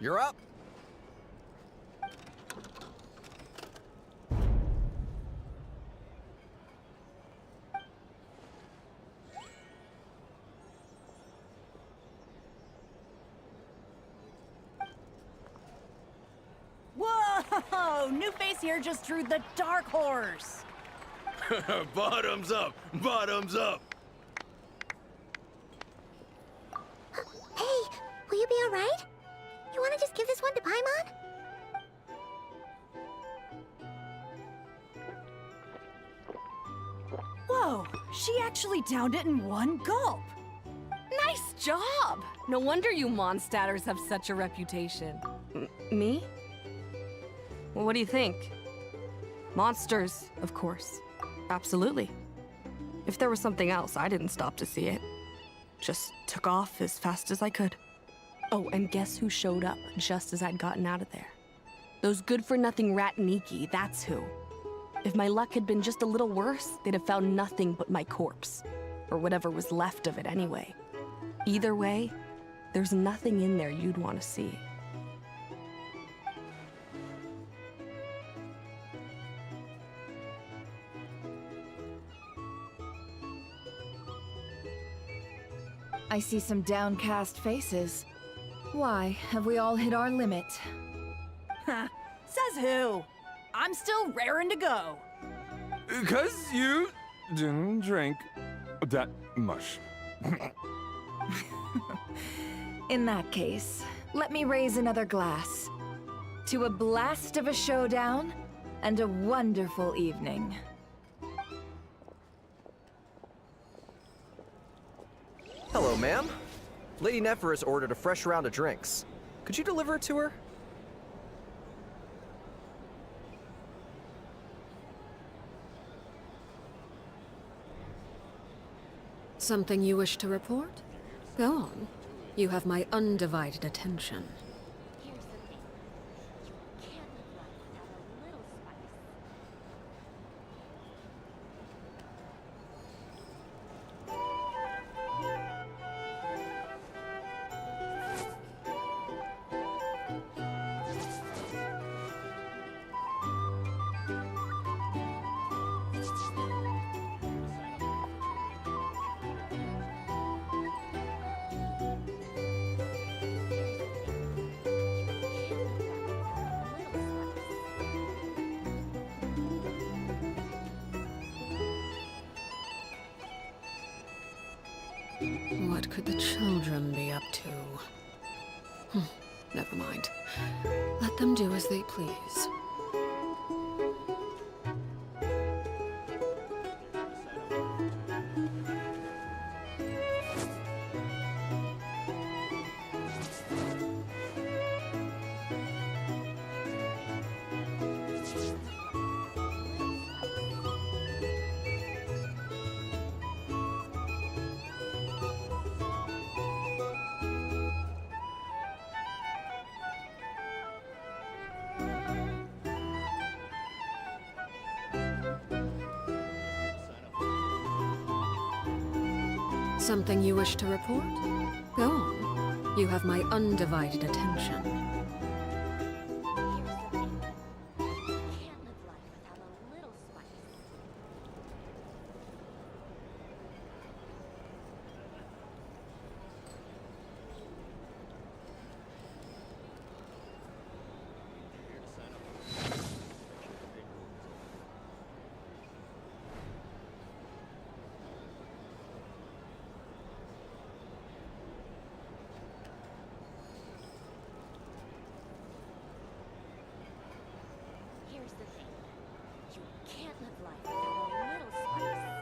You're up. Whoa! New face here just drew the dark horse. Bottoms up! Bottoms up! Hey, will you be alright? You wanna just give this one to Paimon? Whoa! She actually downed it in one gulp. Nice job! No wonder you Mondstadters have such a reputation. Me? Well, what do you think? Monsters, of course. Absolutely. If there was something else, I didn't stop to see it. Just took off as fast as I could. Oh, and guess who showed up just as I'd gotten out of there? Those good-for-nothing rat Niki, that's who. If my luck had been just a little worse, they'd have found nothing but my corpse. Or whatever was left of it anyway. Either way, there's nothing in there you'd want to see. I see some downcast faces. Why, have we all hit our limit? Huh. Says who? I'm still raring to go. 'Cause you didn't drink that much. In that case, let me raise another glass. To a blast of a showdown and a wonderful evening. Hello, ma'am. Lady Nefer has ordered a fresh round of drinks. Could you deliver it to her? Something you wish to report? Go on. You have my undivided attention. What could the children be up to? Never mind. Let them do as they please. Something you wish to report? Go on. You have my undivided attention. Here's the thing. You can't live life without a little spice.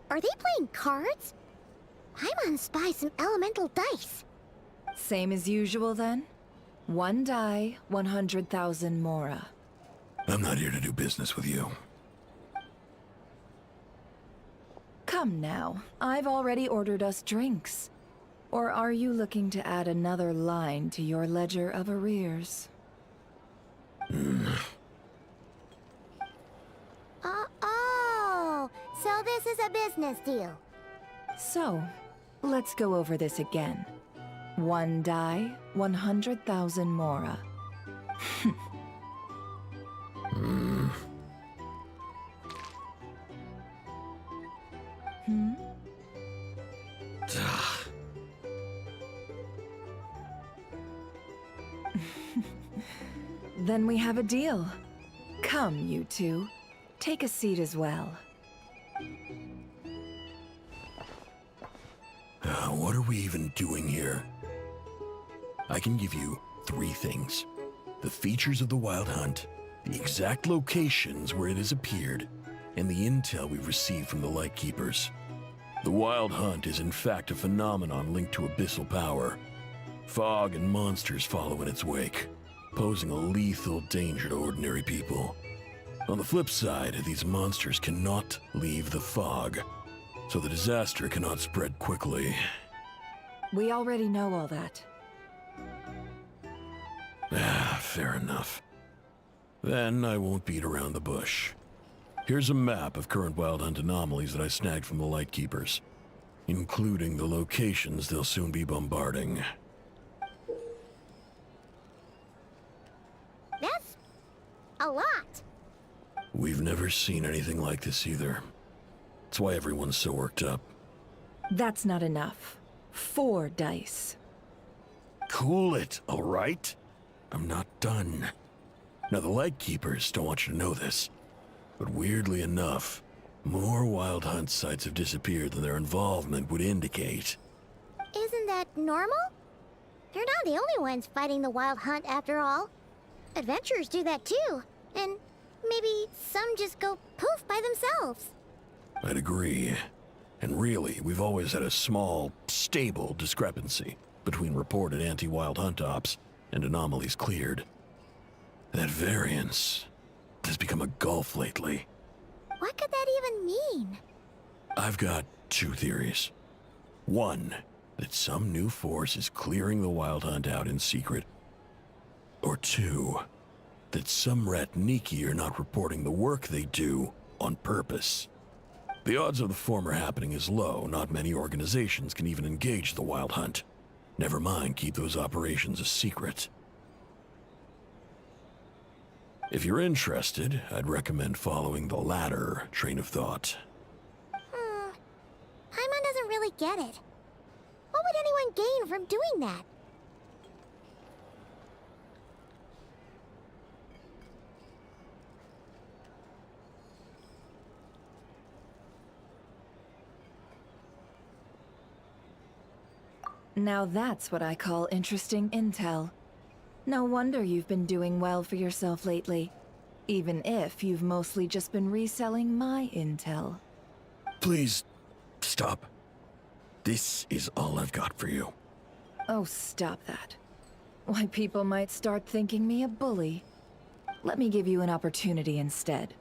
Are they playing cards? I'm on Spy some elemental dice. Same as usual, then? One die, 100,000 Mora. I'm not here to do business with you. Come now, I've already ordered us drinks. Or are you looking to add another line to your ledger of arrears? Oh, so this is a business deal. So, let's go over this again. One die, 100,000 Mora. Then we have a deal. Come, you two. Take a seat as well. What are we even doing here? I can give you 3 things. The features of the Wild Hunt, the exact locations where it has appeared, and the intel we've received from the Lightkeepers. The Wild Hunt is in fact a phenomenon linked to abyssal power. Fog and monsters follow in its wake, posing a lethal danger to ordinary people. On the flip side, these monsters cannot leave the fog, so the disaster cannot spread quickly. We already know all that. Fair enough. Then I won't beat around the bush. Here's a map of current Wild Hunt anomalies that I snagged from the Lightkeepers, including the locations they'll soon be bombarding. That's a lot. We've never seen anything like this either. That's why everyone's so worked up. That's not enough. 4 dice. Cool it, all right? I'm not done. Now, the Lightkeepers don't want you to know this, but weirdly enough, more Wild Hunt sites have disappeared than their involvement would indicate. Isn't that normal? They're not the only ones fighting the Wild Hunt after all. Adventurers do that too, and maybe some just go poof by themselves. I'd agree. And really, we've always had a small, stable discrepancy between reported anti-Wild Hunt ops and anomalies cleared. That variance has become a gulf lately. What could that even mean? I've got 2 theories. One, that some new force is clearing the Wild Hunt out in secret. Or 2, that some Ratniki are not reporting the work they do on purpose. The odds of the former happening is low. Not many organizations can even engage the Wild Hunt. Never mind keep those operations a secret. If you're interested, I'd recommend following the latter train of thought. Paimon doesn't really get it. What would anyone gain from doing that? Now that's what I call interesting intel. No wonder you've been doing well for yourself lately. Even if you've mostly just been reselling my intel. Please, stop. This is all I've got for you. Oh, stop that. Why, people might start thinking me a bully. Let me give you an opportunity instead.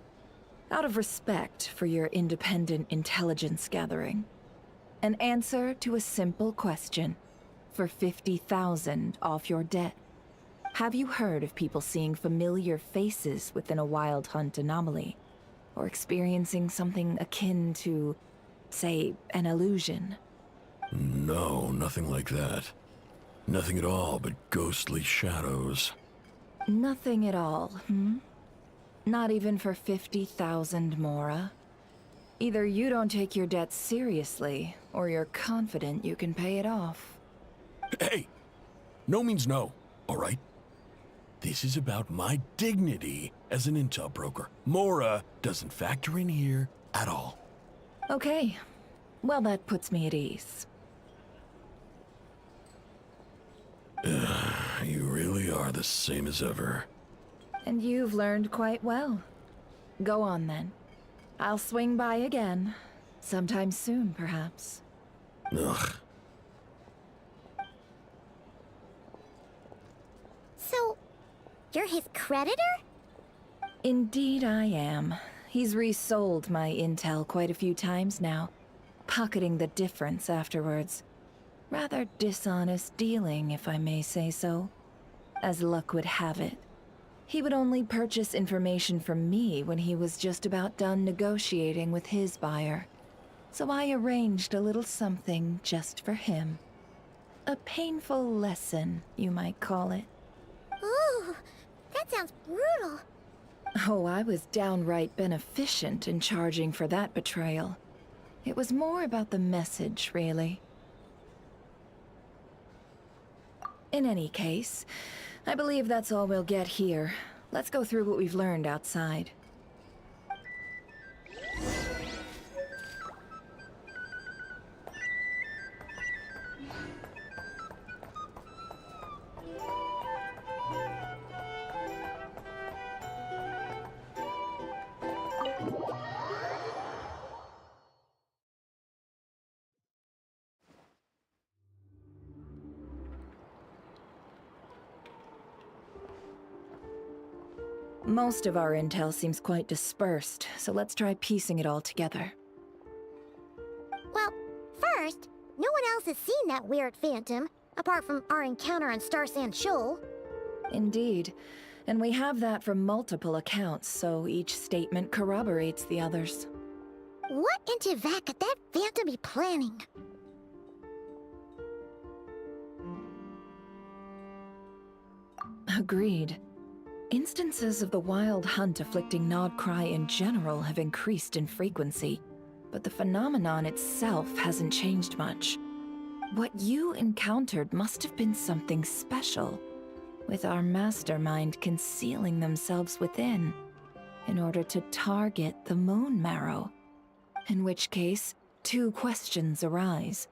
Out of respect for your independent intelligence gathering. An answer to a simple question. For 50,000 off your debt. Have you heard of people seeing familiar faces within a Wild Hunt anomaly? Or experiencing something akin to, say, an illusion? No, nothing like that. Nothing at all but ghostly shadows. Nothing at all, hmm? Not even for 50,000 Mora? Either you don't take your debt seriously, or you're confident you can pay it off. Hey! No means no, all right? This is about my dignity as an intel broker. Mora doesn't factor in here at all. Okay. Well, that puts me at ease. You really are the same as ever. And you've learned quite well. Go on, then. I'll swing by again. Sometime soon, perhaps. Ugh. So, you're his creditor? Indeed I am. He's resold my intel quite a few times now, pocketing the difference afterwards. Rather dishonest dealing, if I may say so. As luck would have it, he would only purchase information from me when he was just about done negotiating with his buyer. So I arranged a little something just for him. A painful lesson, you might call it. Ooh, that sounds brutal. Oh, I was downright beneficent in charging for that betrayal. It was more about the message, really. In any case, I believe that's all we'll get here. Let's go through what we've learned outside. Most of our intel seems quite dispersed, so let's try piecing it all together. Well, first, no one else has seen that weird phantom, apart from our encounter on Star Sand Shoal. Indeed. And we have that from multiple accounts, so each statement corroborates the others. What in Teyvat could that phantom be planning? Agreed. Instances of the Wild Hunt afflicting Nod Krai in general have increased in frequency, but the phenomenon itself hasn't changed much. What you encountered must have been something special, with our mastermind concealing themselves within, in order to target the Moon Marrow. In which case, two questions arise.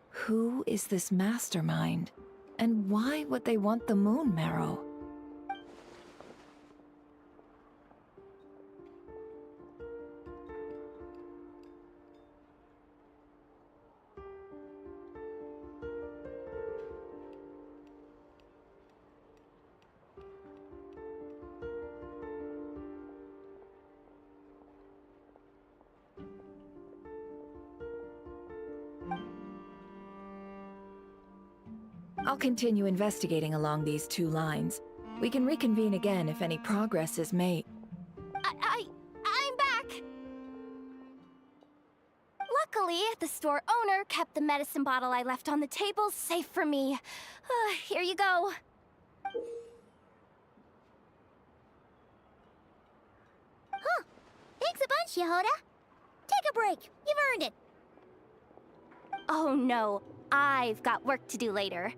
Who is this mastermind, and why would they want the Moon Marrow? I'll continue investigating along these two lines. We can reconvene again if any progress is made. I'm back! Luckily, the store owner kept the medicine bottle I left on the table safe for me. Here you go. Huh. Thanks a bunch, Yehoda. Take a break. You've earned it. Oh no, I've got work to do later.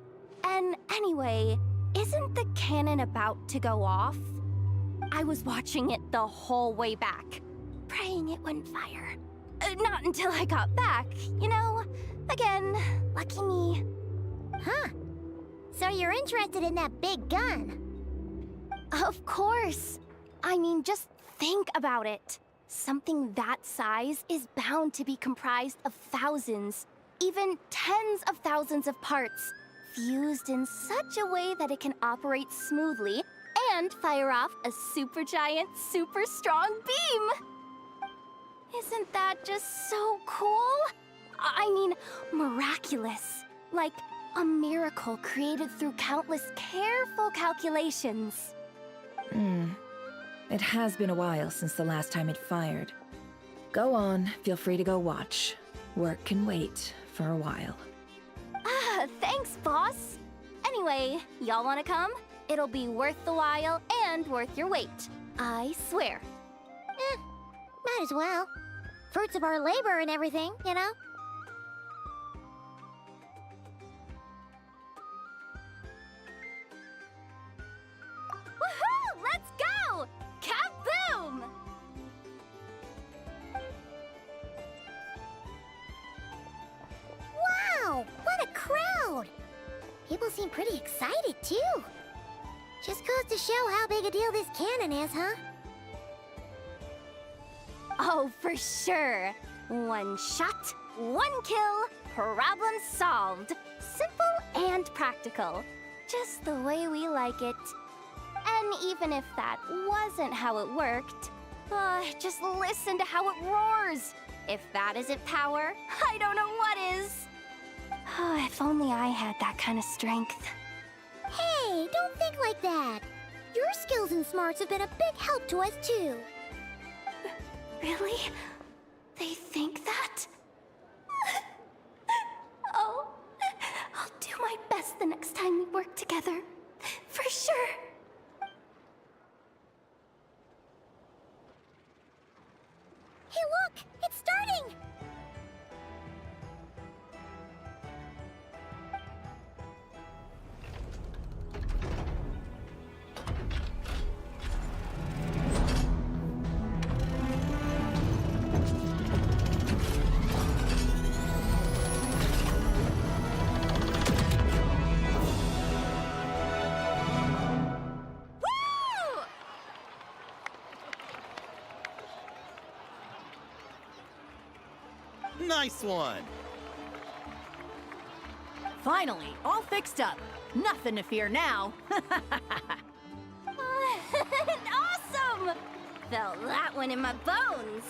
And anyway, isn't the cannon about to go off? I was watching it the whole way back, praying it wouldn't fire. Not until I got back, you know? Again, lucky me. Huh. So you're interested in that big gun? Of course. I mean, just think about it. Something that size is bound to be comprised of thousands, even tens of thousands of parts, fused in such a way that it can operate smoothly and fire off a supergiant, super strong beam! Isn't that just so cool? I mean, miraculous. Like a miracle created through countless careful calculations. It has been a while since the last time it fired. Go on, feel free to go watch. Work can wait for a while. Thanks, boss. Anyway, y'all wanna come? It'll be worth the while and worth your wait. I swear. Might as well. Fruits of our labor and everything, you know? Woohoo! Let's go! Kaboom! Wow! What a crowd! People seem pretty excited, too. Just goes to show how big a deal this cannon is, huh? Oh, for sure. One shot, one kill, problem solved. Simple and practical. Just the way we like it. And even if that wasn't how it worked, just listen to how it roars. If that isn't power, I don't know what is. If only I had that kind of strength. Hey, don't think like that. Your skills and smarts have been a big help to us, too. Really? They think that? Oh, I'll do my best the next time we work together. For sure. Hey, look! It's starting! Nice one! Finally, all fixed up. Nothing to fear now. Awesome! Felt that one in my bones.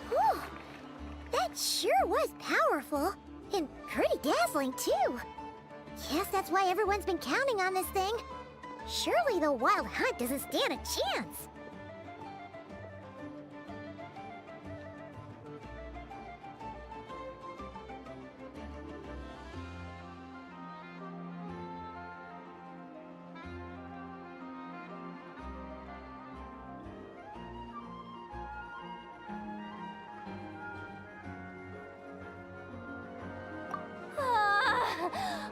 Whew. That sure was powerful. And pretty dazzling, too. Guess that's why everyone's been counting on this thing. Surely the Wild Hunt doesn't stand a chance.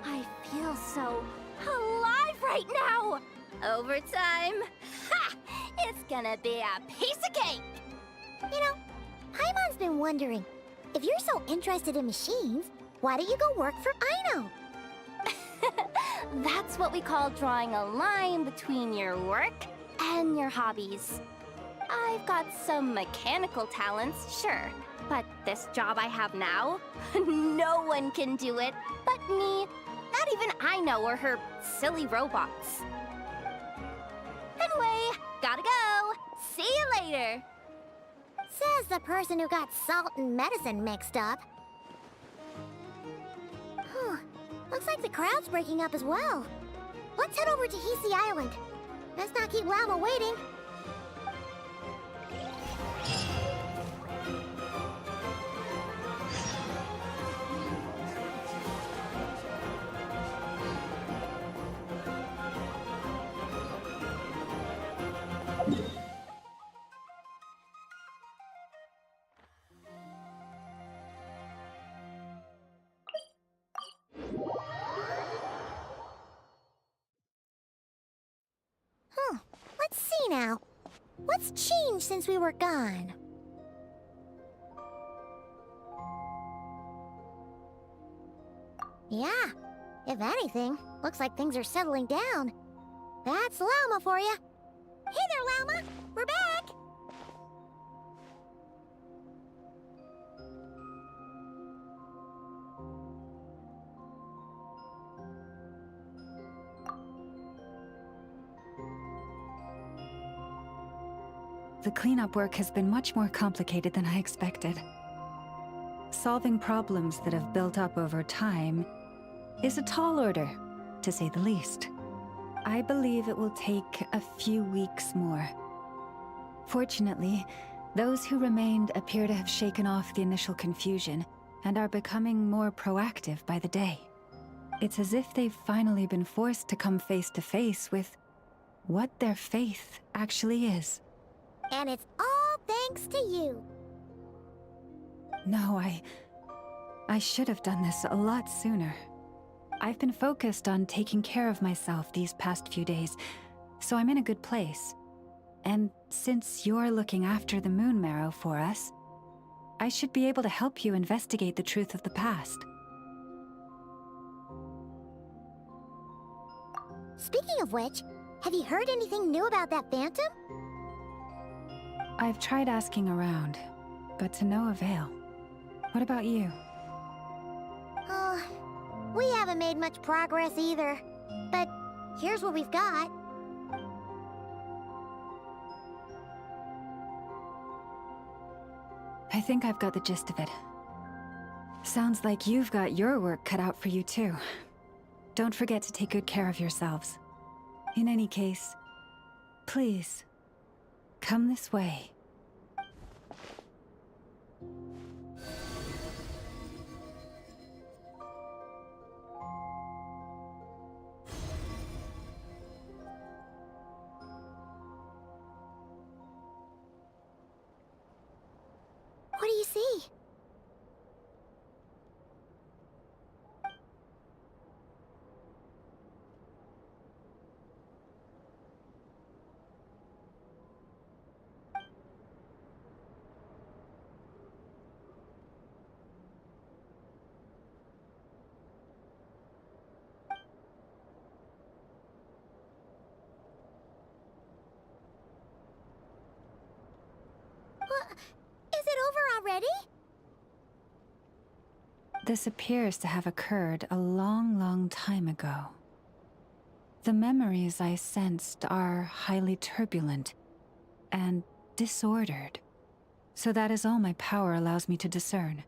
I feel so alive right now! Overtime? Ha! It's gonna be a piece of cake! You know, Paimon's been wondering, if you're so interested in machines, why don't you go work for Aino? That's what we call drawing a line between your work and your hobbies. I've got some mechanical talents, sure, but this job I have now, no one can do it but me. Not even Aino or her silly robots. Anyway, gotta go. See you later. Says the person who got salt and medicine mixed up. Looks like the crowd's breaking up as well. Let's head over to Hisi Island. Let's not keep Lama waiting. Let's see now. What's changed since we were gone? Yeah, if anything, looks like things are settling down. That's Llama for you. Hey there, Llama! We're back! The cleanup work has been much more complicated than I expected. Solving problems that have built up over time is a tall order, to say the least. I believe it will take a few weeks more. Fortunately, those who remained appear to have shaken off the initial confusion and are becoming more proactive by the day. It's as if they've finally been forced to come face to face with what their faith actually is. And it's all thanks to you. No, I should have done this a lot sooner. I've been focused on taking care of myself these past few days, so I'm in a good place. And since you're looking after the Moon Marrow for us, I should be able to help you investigate the truth of the past. Speaking of which, have you heard anything new about that phantom? I've tried asking around, but to no avail. What about you? We haven't made much progress either. But here's what we've got. I think I've got the gist of it. Sounds like you've got your work cut out for you too. Don't forget to take good care of yourselves. In any case, please, come this way. What do you see? What? Is it over already? This appears to have occurred a long, long time ago. The memories I sensed are highly turbulent and disordered. So that is all my power allows me to discern.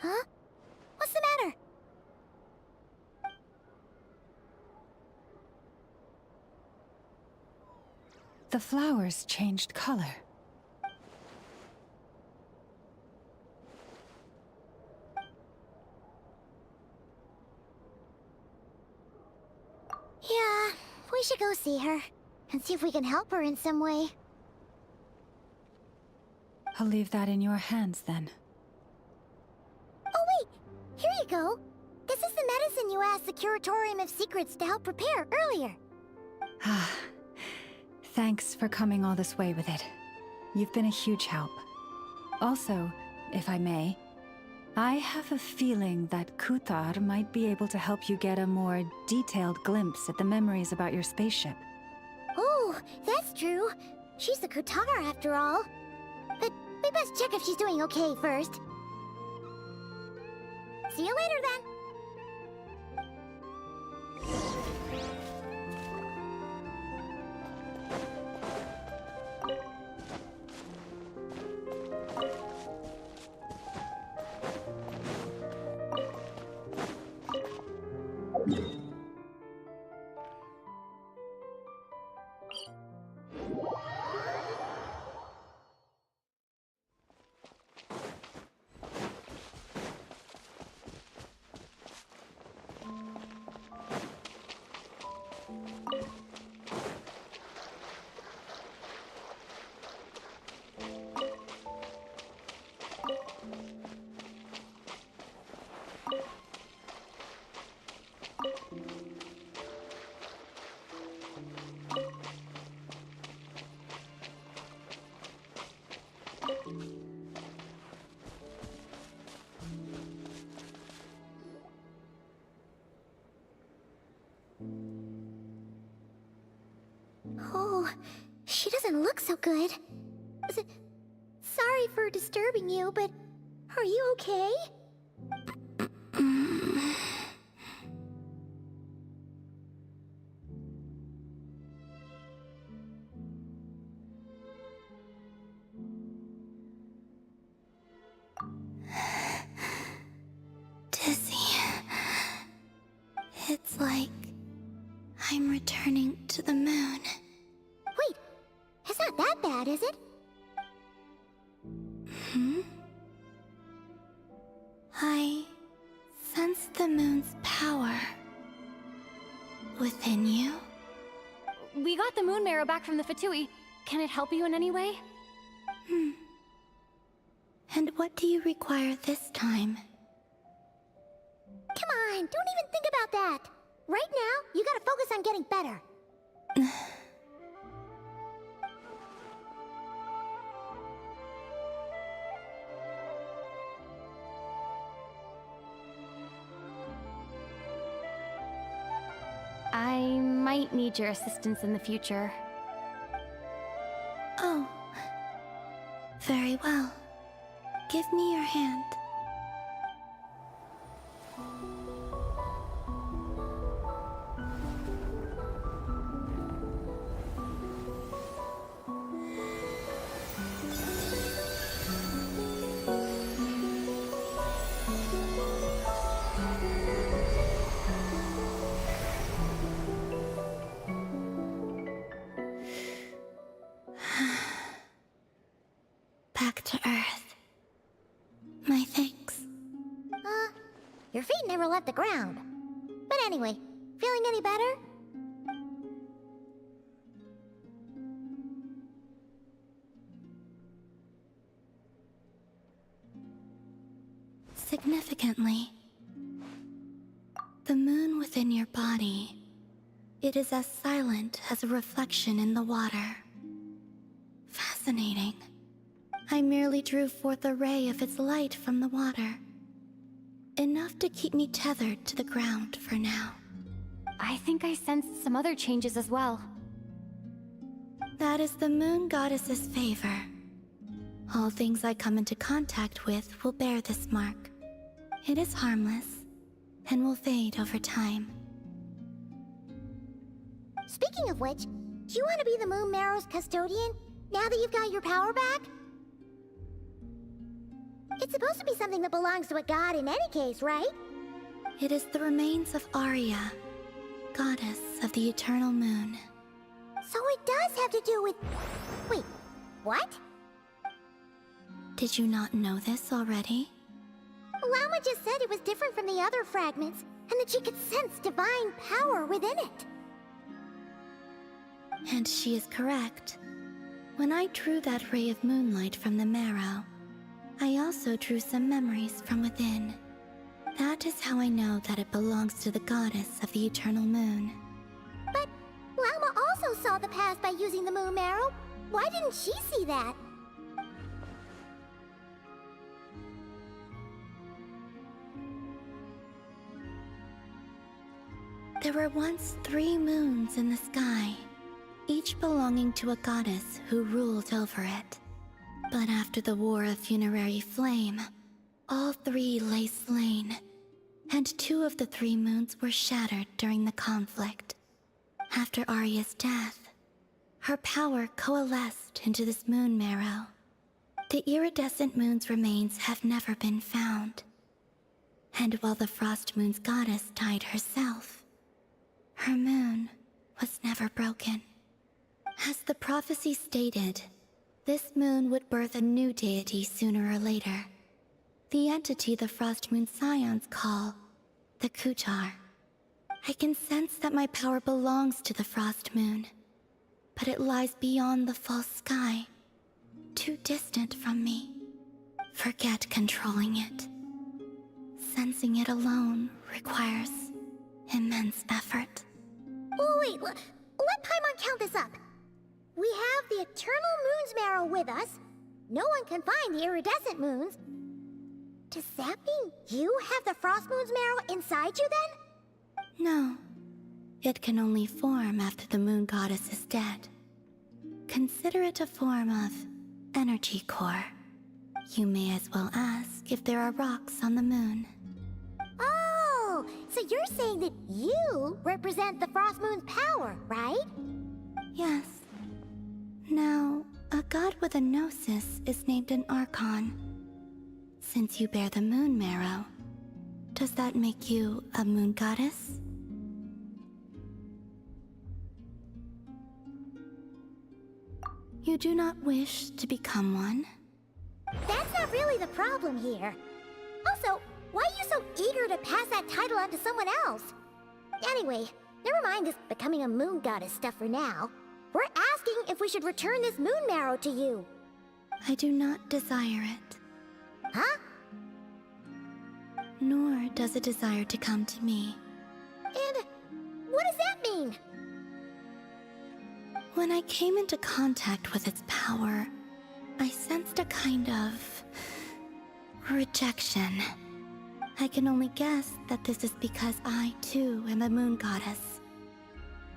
Huh? What's the matter? The flowers changed color. Yeah, we should go see her and see if we can help her in some way. I'll leave that in your hands then. Oh wait, here you go. This is the medicine you asked the Curatorium of Secrets to help prepare earlier. Ah, thanks for coming all this way with it. You've been a huge help. Also, if I may, I have a feeling that Kuthar might be able to help you get a more detailed glimpse at the memories about your spaceship. Oh, that's true. She's the Kutar after all. But we best check if she's doing okay first. See you later then. Oh, she doesn't look so good. Sorry for disturbing you, but are you okay? Dizzy. It's like I'm returning to the moon. Wait, it's not that bad, is it? Hmm? I sense the moon's power within you. We got the moon marrow back from the Fatui. Can it help you in any way? And what do you require this time? Come on, don't even think about that. Right now, you gotta focus on getting better. I might need your assistance in the future. Oh. Very well. Give me your hand. Back to Earth. My thanks. Your feet never left the ground. But anyway, feeling any better? Significantly, the moon within your body, it is as silent as a reflection in the water. Fascinating. I merely drew forth a ray of its light from the water. Enough to keep me tethered to the ground for now. I think I sensed some other changes as well. That is the moon goddess's favor. All things I come into contact with will bear this mark. It is harmless, and will fade over time. Speaking of which, do you want to be the Moon Marrow's custodian, now that you've got your power back? It's supposed to be something that belongs to a god in any case, right? It is the remains of Arya, goddess of the eternal moon. So it does have to do with... Wait, what? Did you not know this already? Llama just said it was different from the other fragments, and that she could sense divine power within it. And she is correct. When I drew that ray of moonlight from the marrow, I also drew some memories from within. That is how I know that it belongs to the goddess of the eternal moon. But Llama also saw the past by using the moon marrow. Why didn't she see that? There were once 3 moons in the sky, each belonging to a goddess who ruled over it. But after the War of Funerary Flame, all 3 lay slain, and 2 of the 3 moons were shattered during the conflict. After Arya's death, her power coalesced into this moon marrow. The iridescent moon's remains have never been found. And while the Frost Moon's goddess died herself, her moon was never broken. As the prophecy stated, this moon would birth a new deity sooner or later. The entity the Frost Moon Scions call the Kutar. I can sense that my power belongs to the Frost Moon, but it lies beyond the false sky, too distant from me. Forget controlling it. Sensing it alone requires immense effort. Oh wait, let Paimon count this up. We have the Eternal Moon's marrow with us. No one can find the iridescent moons. Does that mean you have the Frost Moon's marrow inside you then? No. It can only form after the moon goddess is dead. Consider it a form of energy core. You may as well ask if there are rocks on the moon. Oh, so you're saying that you represent the Frost Moon's power, right? Yes. Now, a god with a gnosis is named an Archon. Since you bear the moon marrow, does that make you a moon goddess? You do not wish to become one? That's not really the problem here. Also, why are you so eager to pass that title on to someone else? Anyway, never mind this becoming a moon goddess stuff for now. We're asking if we should return this moon marrow to you. I do not desire it. Huh? Nor does it desire to come to me. And what does that mean? When I came into contact with its power, I sensed a kind of rejection. I can only guess that this is because I, too, am a moon goddess.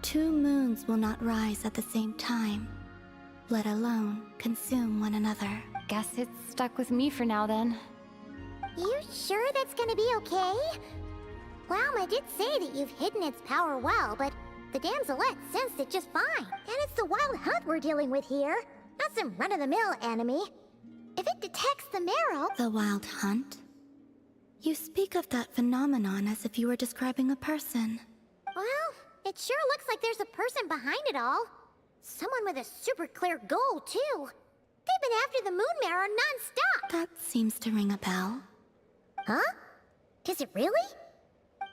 2 moons will not rise at the same time, let alone consume one another. Guess it's stuck with me for now then. You sure that's gonna be okay? Llama did say that you've hidden its power well, but the damselette sensed it just fine. And it's the wild hunt we're dealing with here, not some run-of-the-mill enemy. If it detects the marrow... The wild hunt? You speak of that phenomenon as if you were describing a person. Well, it sure looks like there's a person behind it all. Someone with a super clear goal, too. They've been after the moon marrow non-stop. That seems to ring a bell. Huh? Does it really?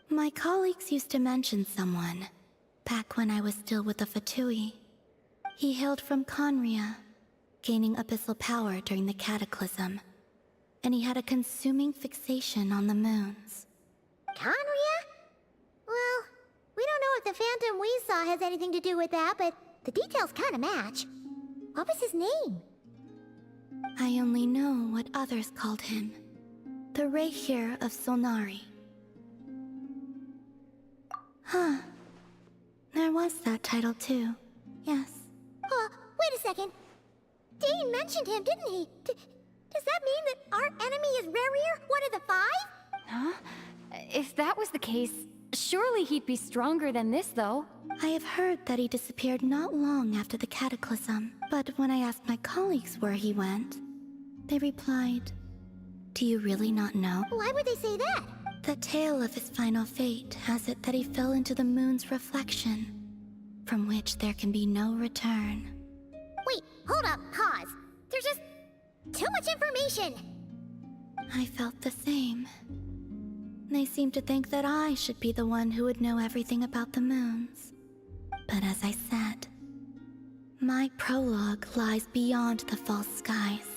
My colleagues used to mention someone, back when I was still with the Fatui. He hailed from Conria, gaining abyssal power during the Cataclysm, and he had a consuming fixation on the moons. Conria? Well, we don't know if the phantom we saw has anything to do with that, but the details kind of match. What was his name? I only know what others called him. The Raihir of Solnari. Huh. There was that title too. Yes. Wait a second. Dane mentioned him, didn't he? Does that mean that our enemy is Rarier, one of the five? Huh? If that was the case, surely he'd be stronger than this, though. I have heard that he disappeared not long after the Cataclysm, but when I asked my colleagues where he went, they replied, "Do you really not know?" Why would they say that? The tale of his final fate has it that he fell into the moon's reflection, from which there can be no return. Wait, hold up, pause. There's just too much information. I felt the same. They seemed to think that I should be the one who would know everything about the moons. But as I said, my prologue lies beyond the false skies.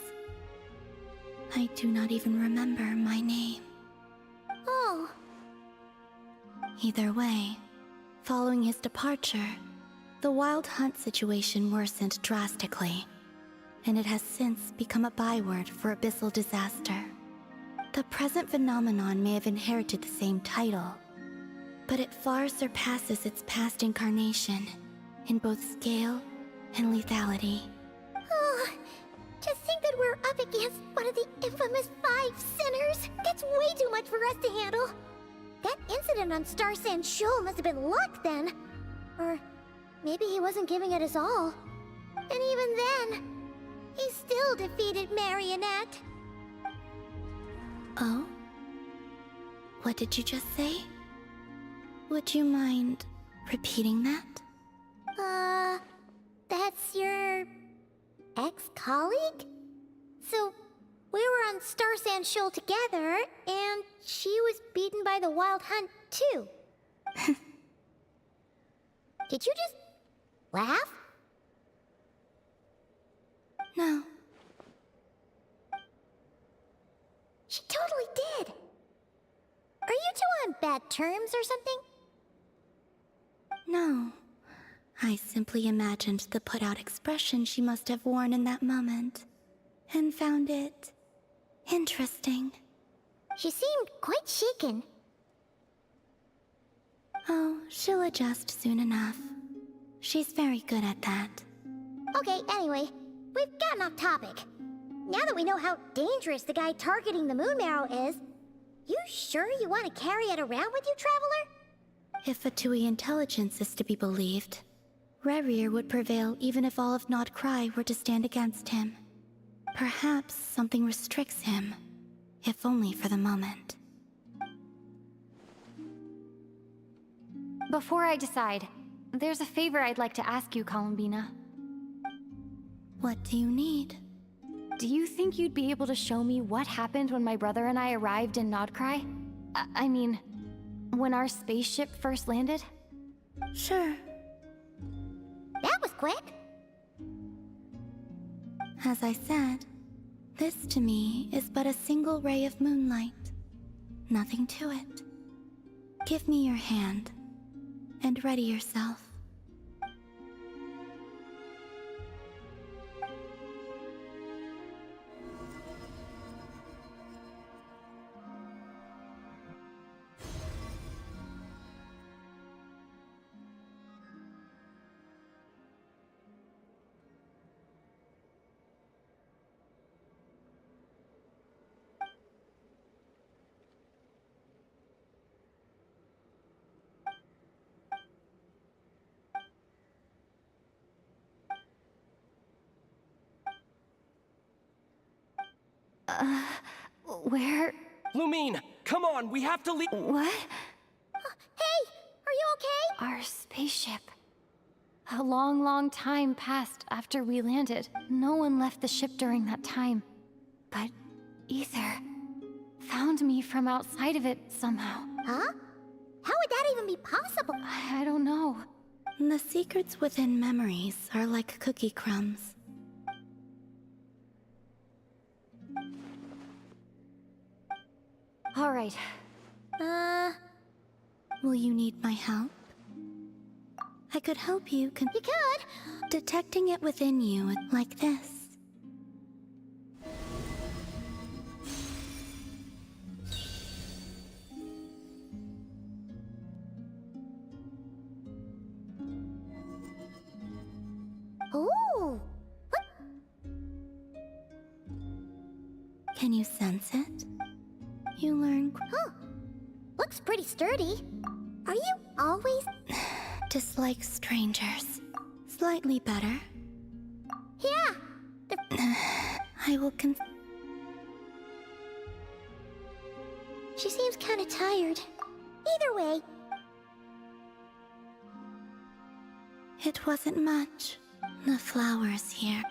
I do not even remember my name. Oh. Either way, following his departure, the Wild Hunt situation worsened drastically, and it has since become a byword for abyssal disaster. The present phenomenon may have inherited the same title, but it far surpasses its past incarnation in both scale and lethality. Oh, to think that we're up against one of the infamous 5 sinners. That's way too much for us to handle. That incident on Star Sand Shoal must have been luck then. Or maybe he wasn't giving it his all. And even then, he still defeated Marionette. Oh? What did you just say? Would you mind repeating that? That's your ex-colleague? So, we were on Star Sand Shoal together, and she was beaten by the Wild Hunt, too. Did you just laugh? No. She totally did. Are you two on bad terms or something? No. I simply imagined the put-out expression she must have worn in that moment, and found it interesting. She seemed quite shaken. Oh, she'll adjust soon enough. She's very good at that. Okay, anyway, we've gotten off topic. Now that we know how dangerous the guy targeting the Moon Marrow is, you sure you want to carry it around with you, Traveler? If Fatui intelligence is to be believed, Rarier would prevail even if all of Nod Krai were to stand against him. Perhaps something restricts him, if only for the moment. Before I decide, there's a favor I'd like to ask you, Columbina. What do you need? Do you think you'd be able to show me what happened when my brother and I arrived in Nodcry? I mean, when our spaceship first landed? Sure. That was quick. As I said, this to me is but a single ray of moonlight. Nothing to it. Give me your hand, and ready yourself. Where? Lumine, come on, we have to leave. What? Hey, are you okay? Our spaceship. A long, long time passed after we landed. No one left the ship during that time. But Ether found me from outside of it somehow. Huh? How would that even be possible? I don't know. The secrets within memories are like cookie crumbs. All right. Will you need my help? I could help you You could! detecting it within you like this. Can you sense it? You learn. Huh. Looks pretty sturdy. Are you always... Dislike strangers. Slightly better. Yeah. I will She seems kind of tired. Either way. It wasn't much. The flowers here.